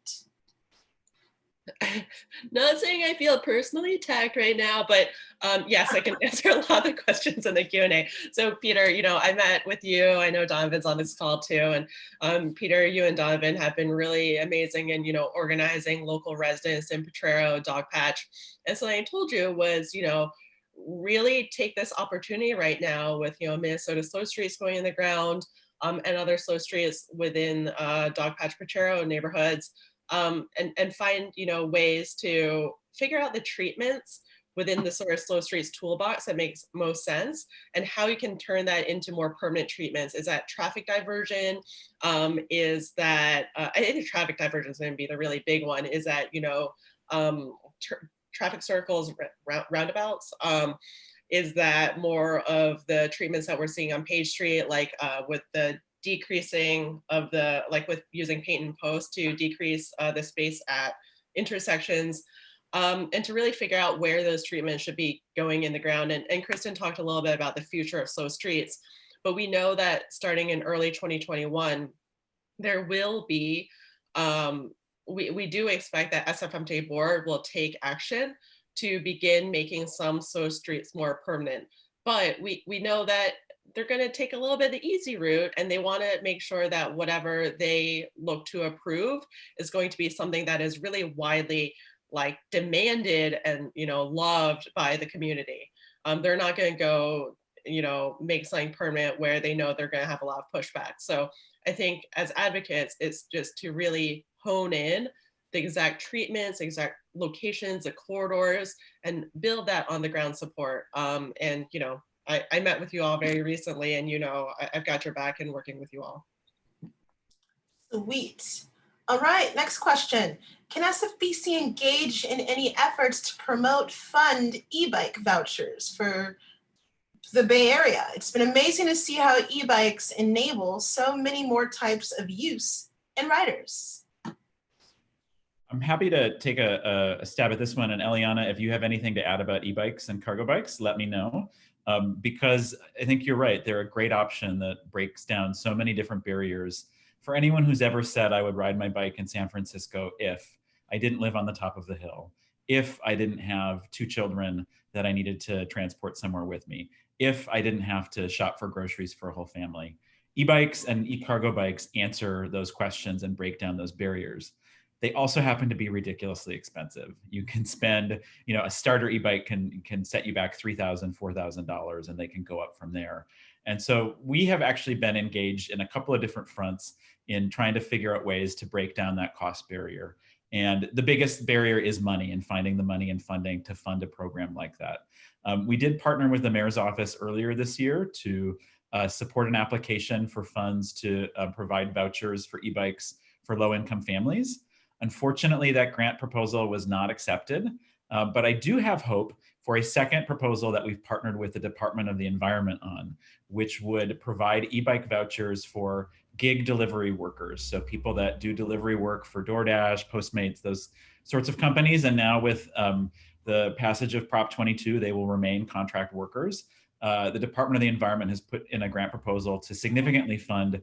[SPEAKER 4] Not saying I feel personally attacked right now, but yes, I can answer a lot of the questions in the Q&A. So Peter, I met with you. I know Donovan's on this call too. And Peter, you and Donovan have been really amazing in, organizing local residents in Potrero, Dogpatch. And so I told you was, really take this opportunity right now with, Minnesota slow streets going in the ground and other slow streets within Dogpatch, Potrero neighborhoods. And find, ways to figure out the treatments within the sort of slow streets toolbox that makes most sense, and how you can turn that into more permanent treatments. Is that traffic diversion? Is that, I think traffic diversion is going to be the really big one. Is that, traffic circles, roundabouts? Is that more of the treatments that we're seeing on Page Street, like with the decreasing of the, like with using paint and post to decrease the space at intersections, and to really figure out where those treatments should be going in the ground. And Kristen talked a little bit about the future of slow streets, but we know that starting in early 2021, there will be, we do expect that SFMTA board will take action to begin making some slow streets more permanent. But we know that they're going to take a little bit of the easy route, and they want to make sure that whatever they look to approve is going to be something that is really widely demanded and loved by the community. They're not going to go make something permanent where they know they're going to have a lot of pushback. So I think as advocates, it's just to really hone in the exact treatments, exact locations, the corridors, and build that on the ground support. And I met with you all very recently, and I've got your back in working with you all.
[SPEAKER 3] Sweet. All right, next question. Can SFBC engage in any efforts to promote, fund e-bike vouchers for the Bay Area? It's been amazing to see how e-bikes enable so many more types of use and riders.
[SPEAKER 1] I'm happy to take a stab at this one. And Eliana, if you have anything to add about e-bikes and cargo bikes, let me know. Because I think you're right. They're a great option that breaks down so many different barriers for anyone who's ever said, I would ride my bike in San Francisco if I didn't live on the top of the hill, if I didn't have 2 children that I needed to transport somewhere with me, if I didn't have to shop for groceries for a whole family. E-bikes and e-cargo bikes answer those questions and break down those barriers. They also happen to be ridiculously expensive. You can spend, a starter e-bike can set you back $3,000, $4,000, and they can go up from there. And so we have actually been engaged in a couple of different fronts in trying to figure out ways to break down that cost barrier. And the biggest barrier is money, and finding the money and funding to fund a program like that. We did partner with the mayor's office earlier this year to support an application for funds to provide vouchers for e-bikes for low-income families. Unfortunately, that grant proposal was not accepted, but I do have hope for a second proposal that we've partnered with the Department of the Environment on, which would provide e-bike vouchers for gig delivery workers. So people that do delivery work for DoorDash, Postmates, those sorts of companies. And now with the passage of Prop 22, they will remain contract workers. The Department of the Environment has put in a grant proposal to significantly fund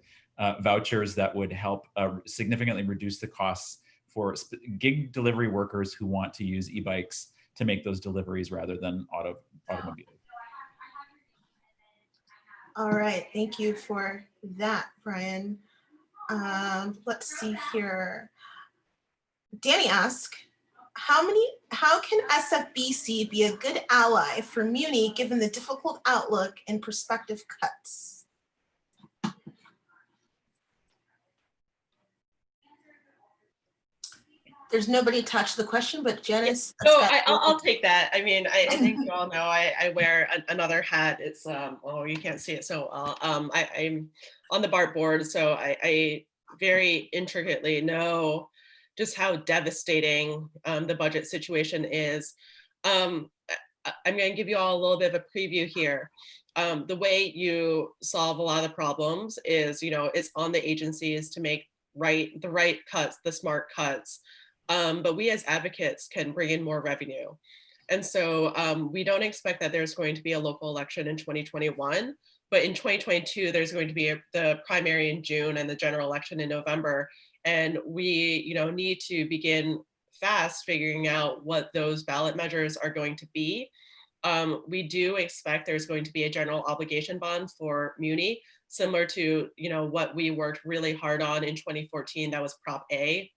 [SPEAKER 1] vouchers that would help significantly reduce the costs for gig delivery workers who want to use e-bikes to make those deliveries rather than automobiles.
[SPEAKER 3] All right, thank you for that, Brian. Let's see here. Danny asked, how can SFBC be a good ally for Muni given the difficult outlook and prospective cuts? There's nobody touched the question, but Janice.
[SPEAKER 4] So I'll take that. I mean, I think you all know I wear another hat. It's, oh, you can't see it so well. I'm on the BART board, so I very intricately know just how devastating the budget situation is. I'm going to give you all a little bit of a preview here. The way you solve a lot of the problems is, it's on the agencies to make the right cuts, the smart cuts. But we as advocates can bring in more revenue. And so we don't expect that there's going to be a local election in 2021, but in 2022, there's going to be the primary in June and the general election in November. And we need to begin fast figuring out what those ballot measures are going to be. We do expect there's going to be a general obligation bond for Muni, similar to what we worked really hard on in 2014, that was Prop A.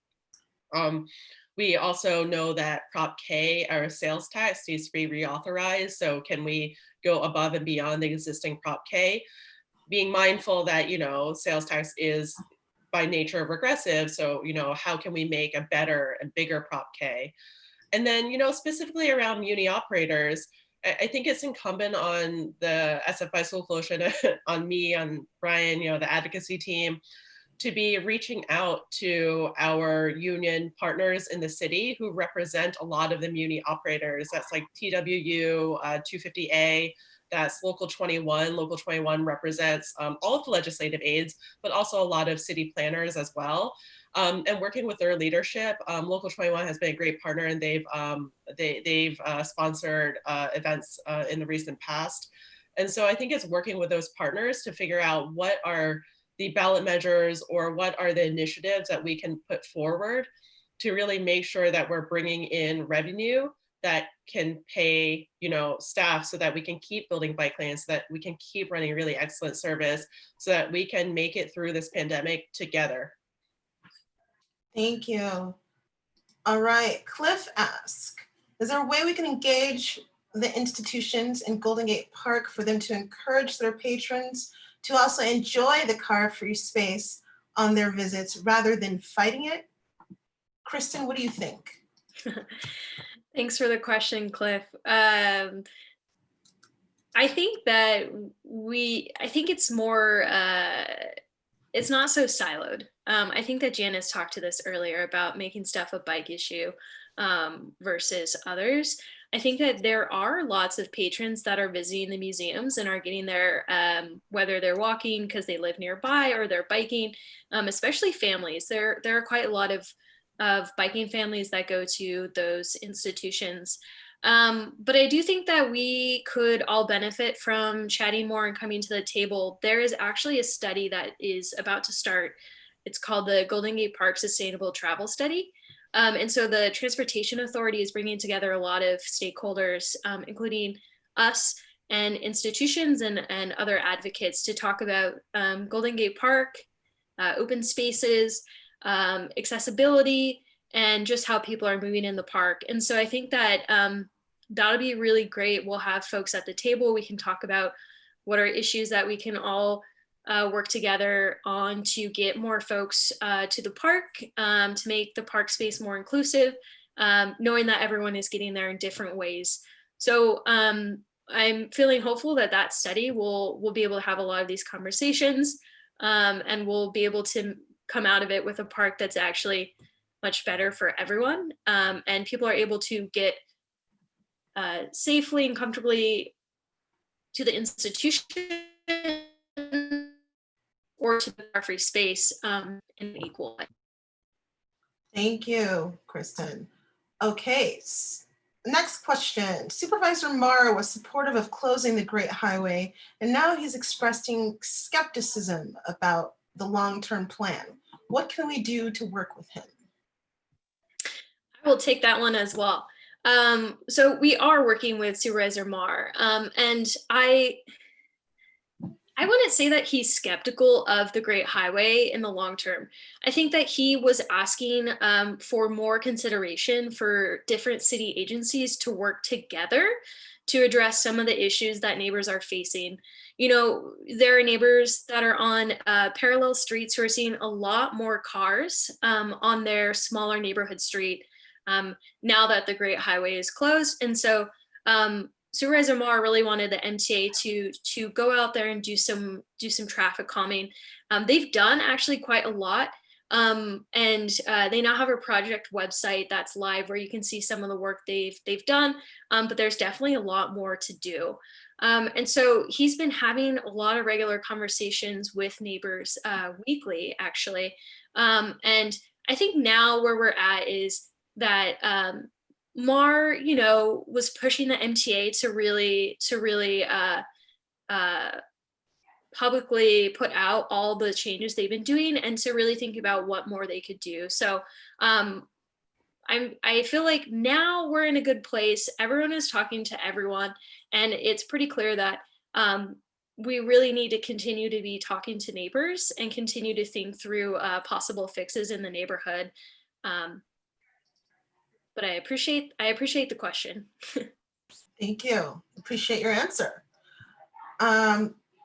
[SPEAKER 4] We also know that Prop K, our sales tax, needs to be reauthorized. So can we go above and beyond the existing Prop K? Being mindful that, sales tax is by nature regressive. So, how can we make a better and bigger Prop K? And then, specifically around Muni operators, I think it's incumbent on the SF Bicycle Coalition, on me, on Brian, the advocacy team, to be reaching out to our union partners in the city who represent a lot of the Muni operators. That's like TWU, 250A, that's Local 21. Local 21 represents all of the legislative aides, but also a lot of city planners as well. And working with their leadership, Local 21 has been a great partner, and they've sponsored events in the recent past. And so I think it's working with those partners to figure out what are the ballot measures or what are the initiatives that we can put forward to really make sure that we're bringing in revenue that can pay, staff so that we can keep building bike lanes, so that we can keep running really excellent service, so that we can make it through this pandemic together.
[SPEAKER 3] Thank you. All right, Cliff asks, is there a way we can engage the institutions in Golden Gate Park for them to encourage their patrons to also enjoy the car-free space on their visits rather than fighting it? Kristen, what do you think?
[SPEAKER 5] Thanks for the question, Cliff. I think that I think it's more, it's not so siloed. I think that Janice talked to this earlier about making stuff a bike issue versus others. I think that there are lots of patrons that are visiting the museums and are getting there, whether they're walking because they live nearby or they're biking, especially families. There are quite a lot of biking families that go to those institutions. But I do think that we could all benefit from chatting more and coming to the table. There is actually a study that is about to start. It's called the Golden Gate Park Sustainable Travel Study. And so the Transportation Authority is bringing together a lot of stakeholders, including us and institutions and other advocates, to talk about Golden Gate Park, open spaces, accessibility, and just how people are moving in the park. And so I think that that'll be really great. We'll have folks at the table. We can talk about what are issues that we can all work together on to get more folks to the park, to make the park space more inclusive, knowing that everyone is getting there in different ways. So I'm feeling hopeful that that study will be able to have a lot of these conversations, and we'll be able to come out of it with a park that's actually much better for everyone, and people are able to get safely and comfortably to the institution or to the car-free space in an equal way.
[SPEAKER 3] Thank you, Kristen. Okay, next question. Supervisor Marr was supportive of closing the Great Highway, and now he's expressing skepticism about the long-term plan. What can we do to work with him?
[SPEAKER 5] I will take that one as well. So we are working with Supervisor Marr, and I wouldn't say that he's skeptical of the Great Highway in the long term. I think that he was asking for more consideration for different city agencies to work together to address some of the issues that neighbors are facing. You know, there are neighbors that are on parallel streets who are seeing a lot more cars on their smaller neighborhood street now that the Great Highway is closed. And so Supervisor Marr really wanted the MTA to go out there and do some traffic calming. They've done actually quite a lot. And they now have a project website that's live where you can see some of the work they've done, but there's definitely a lot more to do. And so he's been having a lot of regular conversations with neighbors weekly, actually. And I think now where we're at is that Marr, you know, was pushing the MTA to really publicly put out all the changes they've been doing and to really think about what more they could do. So I feel like now we're in a good place. Everyone is talking to everyone, and it's pretty clear that we really need to continue to be talking to neighbors and continue to think through possible fixes in the neighborhood. But I appreciate the question.
[SPEAKER 3] Thank you. Appreciate your answer.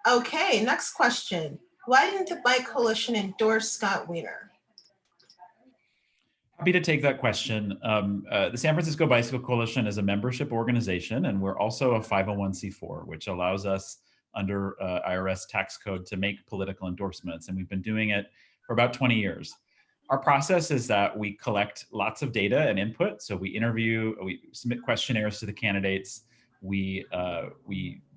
[SPEAKER 3] Okay, next question. Why didn't the Bike Coalition endorse Scott Wiener?
[SPEAKER 1] Happy to take that question. The San Francisco Bicycle Coalition is a membership organization, and we're also a 501c4, which allows us under IRS tax code to make political endorsements. And we've been doing it for about 20 years. Our process is that we collect lots of data and input. So we interview, we submit questionnaires to the candidates. We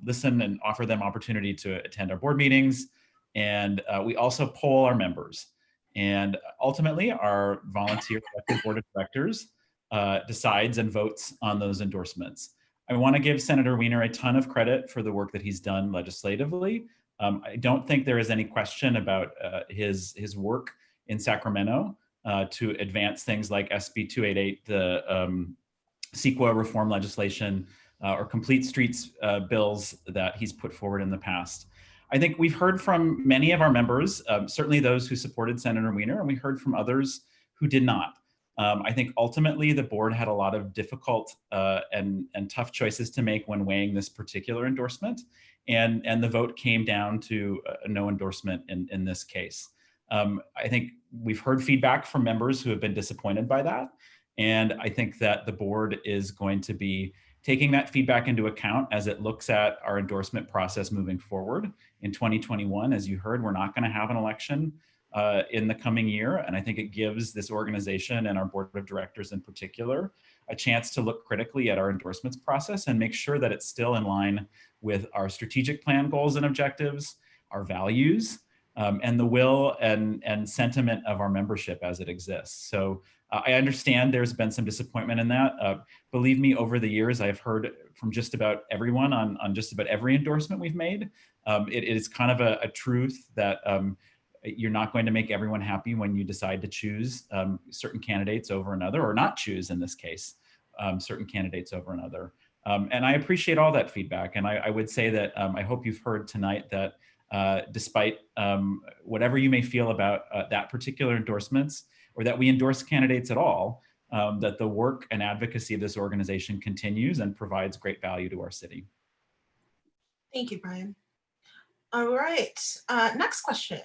[SPEAKER 1] listen and offer them opportunity to attend our board meetings. And we also poll our members. And ultimately, our volunteer elected board of directors decides and votes on those endorsements. I want to give Senator Wiener a ton of credit for the work that he's done legislatively. I don't think there is any question about his work in Sacramento to advance things like SB 288, the CEQA reform legislation, or complete streets bills that he's put forward in the past. I think we've heard from many of our members, certainly those who supported Senator Wiener, and we heard from others who did not. I think ultimately the board had a lot of difficult and tough choices to make when weighing this particular endorsement, and the vote came down to a no endorsement in this case. I think we've heard feedback from members who have been disappointed by that, and I think that the board is going to be taking that feedback into account as it looks at our endorsement process moving forward. In 2021, as you heard, we're not going to have an election in the coming year. And I think it gives this organization and our board of directors in particular a chance to look critically at our endorsements process and make sure that it's still in line with our strategic plan goals and objectives, our values, and the will and sentiment of our membership as it exists. So I understand there's been some disappointment in that. Believe me, over the years, I've heard from just about everyone on just about every endorsement we've made. It is kind of a truth that you're not going to make everyone happy when you decide to choose certain candidates over another, or not choose in this case, certain candidates over another. And I appreciate all that feedback. And I would say that I hope you've heard tonight that despite whatever you may feel about that particular endorsements, or that we endorse candidates at all, that the work and advocacy of this organization continues and provides great value to our city.
[SPEAKER 3] Thank you, Brian. All right, next question.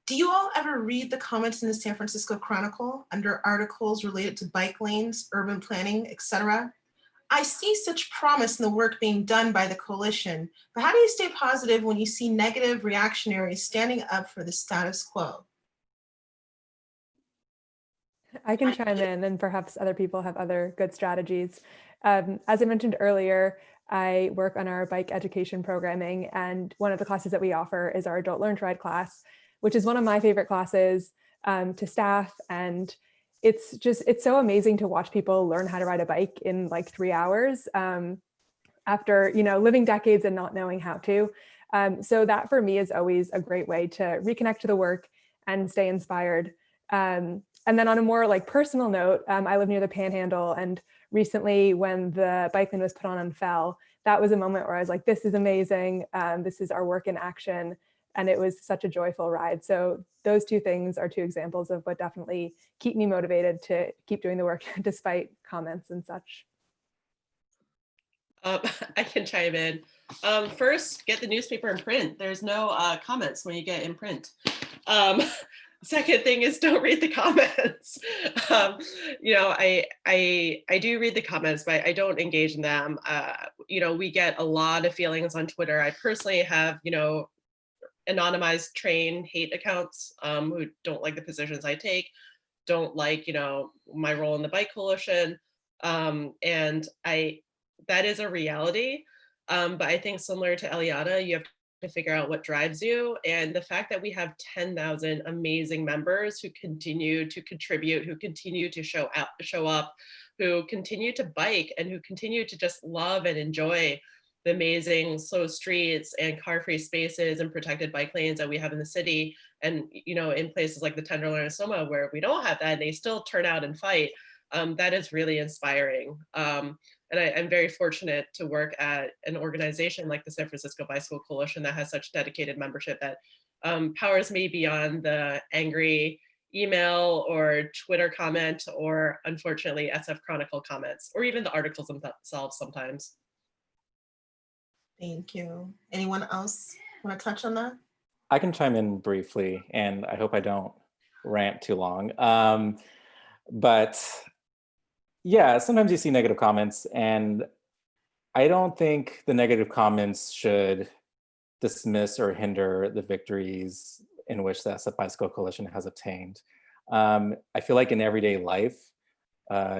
[SPEAKER 3] Do you all ever read the comments in the San Francisco Chronicle under articles related to bike lanes, urban planning, etc.? I see such promise in the work being done by the coalition, but how do you stay positive when you see negative reactionaries standing up for the status quo?
[SPEAKER 6] I can chime in, and perhaps other people have other good strategies. As I mentioned earlier, I work on our bike education programming, and one of the classes that we offer is our Adult Learn to Ride class, which is one of my favorite classes to staff. And it's so amazing to watch people learn how to ride a bike in like 3 hours after living decades and not knowing how to. So that for me is always a great way to reconnect to the work and stay inspired. And then on a more like personal note, I live near the Panhandle, and recently when the bike lane was put on and fell, that was a moment where I was like, this is amazing. This is our work in action. And it was such a joyful ride. So those two things are two examples of what definitely keep me motivated to keep doing the work despite comments and such.
[SPEAKER 4] I can chime in. First, get the newspaper in print. There's no comments when you get in print. Second thing is don't read the comments. I do read the comments, but I don't engage in them. We get a lot of feelings on Twitter. I personally have, anonymized train hate accounts who don't like the positions I take, don't like, my role in the bike coalition. And that is a reality. But I think similar to Eliana, you have to figure out what drives you. And the fact that we have 10,000 amazing members who continue to contribute, who continue to show up, who continue to bike, and who continue to just love and enjoy the amazing slow streets and car-free spaces and protected bike lanes that we have in the city. And, in places like the Tenderloin and Soma, where we don't have that, and they still turn out and fight, that is really inspiring. And I'm very fortunate to work at an organization like the San Francisco Bicycle Coalition that has such dedicated membership that powers me beyond the angry email or Twitter comment, or unfortunately SF Chronicle comments, or even the articles themselves sometimes.
[SPEAKER 3] Thank you. Anyone else want to touch on that?
[SPEAKER 7] I can chime in briefly, and I hope I don't rant too long. But yeah, sometimes you see negative comments, and I don't think the negative comments should dismiss or hinder the victories in which the SF Bicycle Coalition has obtained. I feel like in everyday life,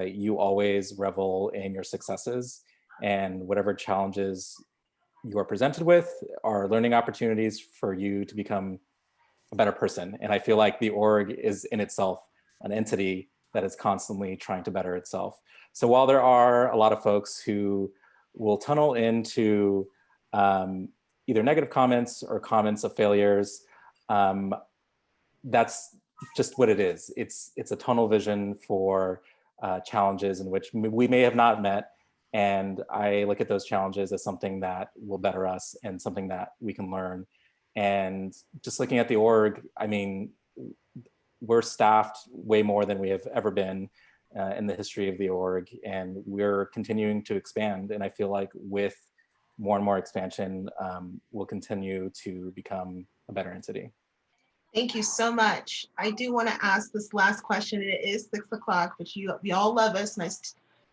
[SPEAKER 7] you always revel in your successes, and whatever challenges you are presented with are learning opportunities for you to become a better person. And I feel like the org is in itself an entity that is constantly trying to better itself. So while there are a lot of folks who will tunnel into either negative comments or comments of failures, that's just what it is. It's a tunnel vision for challenges in which we may have not met. And I look at those challenges as something that will better us and something that we can learn. And just looking at the org, I mean, we're staffed way more than we have ever been in the history of the org, and we're continuing to expand. And I feel like with more and more expansion, we'll continue to become a better entity.
[SPEAKER 3] Thank you so much. I do want to ask this last question. It is 6 o'clock, but we all love us, and I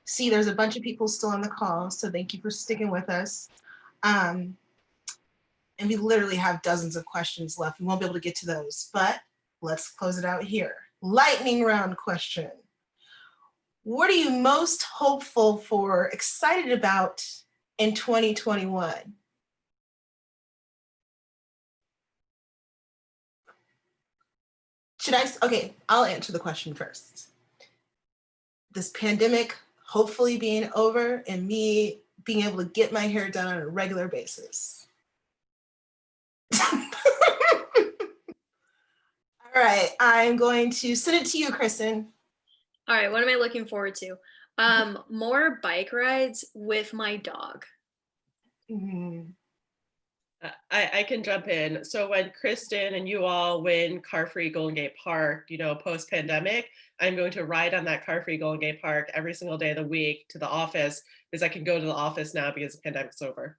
[SPEAKER 3] see there's a bunch of people still on the call, so thank you for sticking with us. And we literally have dozens of questions left. We won't be able to get to those, but let's close it out here. Lightning round question. What are you most hopeful for, excited about in 2021? Okay, I'll answer the question first. This pandemic hopefully being over and me being able to get my hair done on a regular basis. All right, I'm going to send it to you, Kristen.
[SPEAKER 5] All right, what am I looking forward to? More bike rides with my dog.
[SPEAKER 3] Mm-hmm.
[SPEAKER 4] I can jump in. So when Kristen and you all win Car-Free Golden Gate Park, post-pandemic, I'm going to ride on that Car-Free Golden Gate Park every single day of the week to the office, because I can go to the office now because the pandemic's over.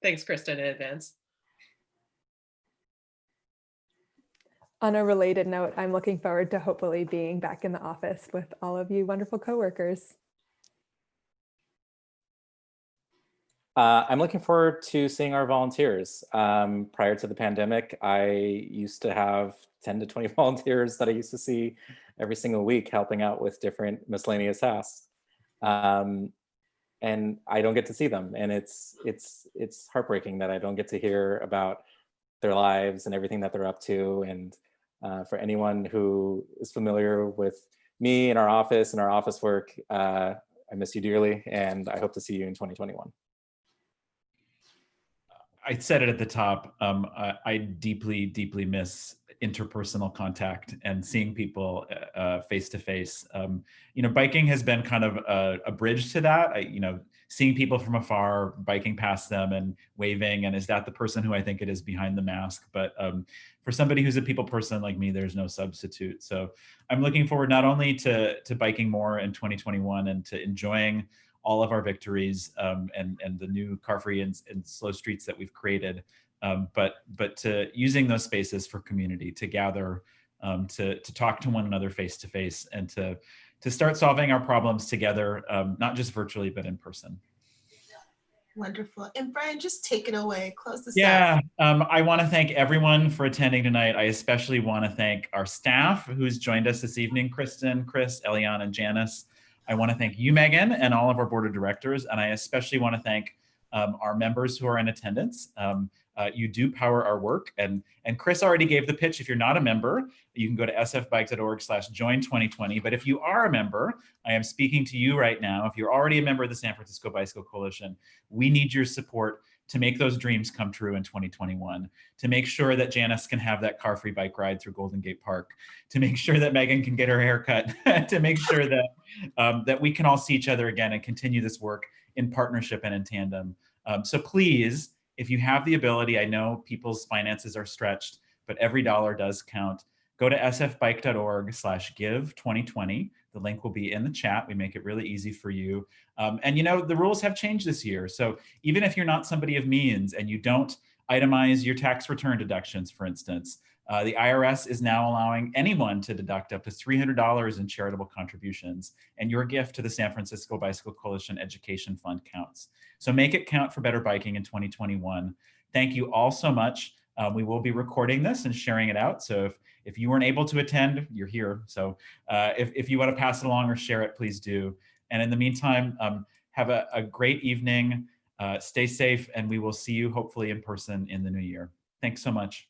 [SPEAKER 4] Thanks, Kristen, in advance.
[SPEAKER 6] On a related note, I'm looking forward to hopefully being back in the office with all of you wonderful coworkers.
[SPEAKER 7] I'm looking forward to seeing our volunteers. Prior to the pandemic, I used to have 10 to 20 volunteers that I used to see every single week helping out with different miscellaneous tasks. And I don't get to see them. And it's heartbreaking that I don't get to hear about their lives and everything that they're up to. And for anyone who is familiar with me and our office work, I miss you dearly, and I hope to see you in 2021.
[SPEAKER 1] I said it at the top. I deeply, deeply miss interpersonal contact and seeing people face to face. Biking has been kind of a bridge to that. Seeing people from afar, biking past them and waving, and is that the person who I think it is behind the mask? But for somebody who's a people person like me, there's no substitute. So I'm looking forward not only to biking more in 2021 and to enjoying all of our victories and the new car-free and slow streets that we've created, but to using those spaces for community, to gather, to talk to one another face to face, and to start solving our problems together, not just virtually, but in person.
[SPEAKER 3] Wonderful. And Brian, just take it away. Close this
[SPEAKER 1] out.
[SPEAKER 3] Yeah.
[SPEAKER 1] I want to thank everyone for attending tonight. I especially want to thank our staff who's joined us this evening, Kristen, Chris, Eliana, and Janice. I want to thank you, Megan, and all of our board of directors. And I especially want to thank our members who are in attendance. You do power our work. And Chris already gave the pitch. If you're not a member, you can go to sfbike.org/join2020. But if you are a member, I am speaking to you right now. If you're already a member of the San Francisco Bicycle Coalition, we need your support to make those dreams come true in 2021, to make sure that Janice can have that car-free bike ride through Golden Gate Park, to make sure that Megan can get her hair cut, to make sure that, that we can all see each other again and continue this work in partnership and in tandem. So please, if you have the ability, I know people's finances are stretched, but every dollar does count. Go to sfbike.org/give2020. The link will be in the chat. We make it really easy for you. And the rules have changed this year. So even if you're not somebody of means and you don't itemize your tax return deductions, for instance, the IRS is now allowing anyone to deduct up to $300 in charitable contributions, and your gift to the San Francisco Bicycle Coalition Education Fund counts. So make it count for better biking in 2021. Thank you all so much. We will be recording this and sharing it out. So if you weren't able to attend, you're here. So if you want to pass it along or share it, please do. And in the meantime, have a great evening, stay safe, and we will see you hopefully in person in the new year. Thanks so much.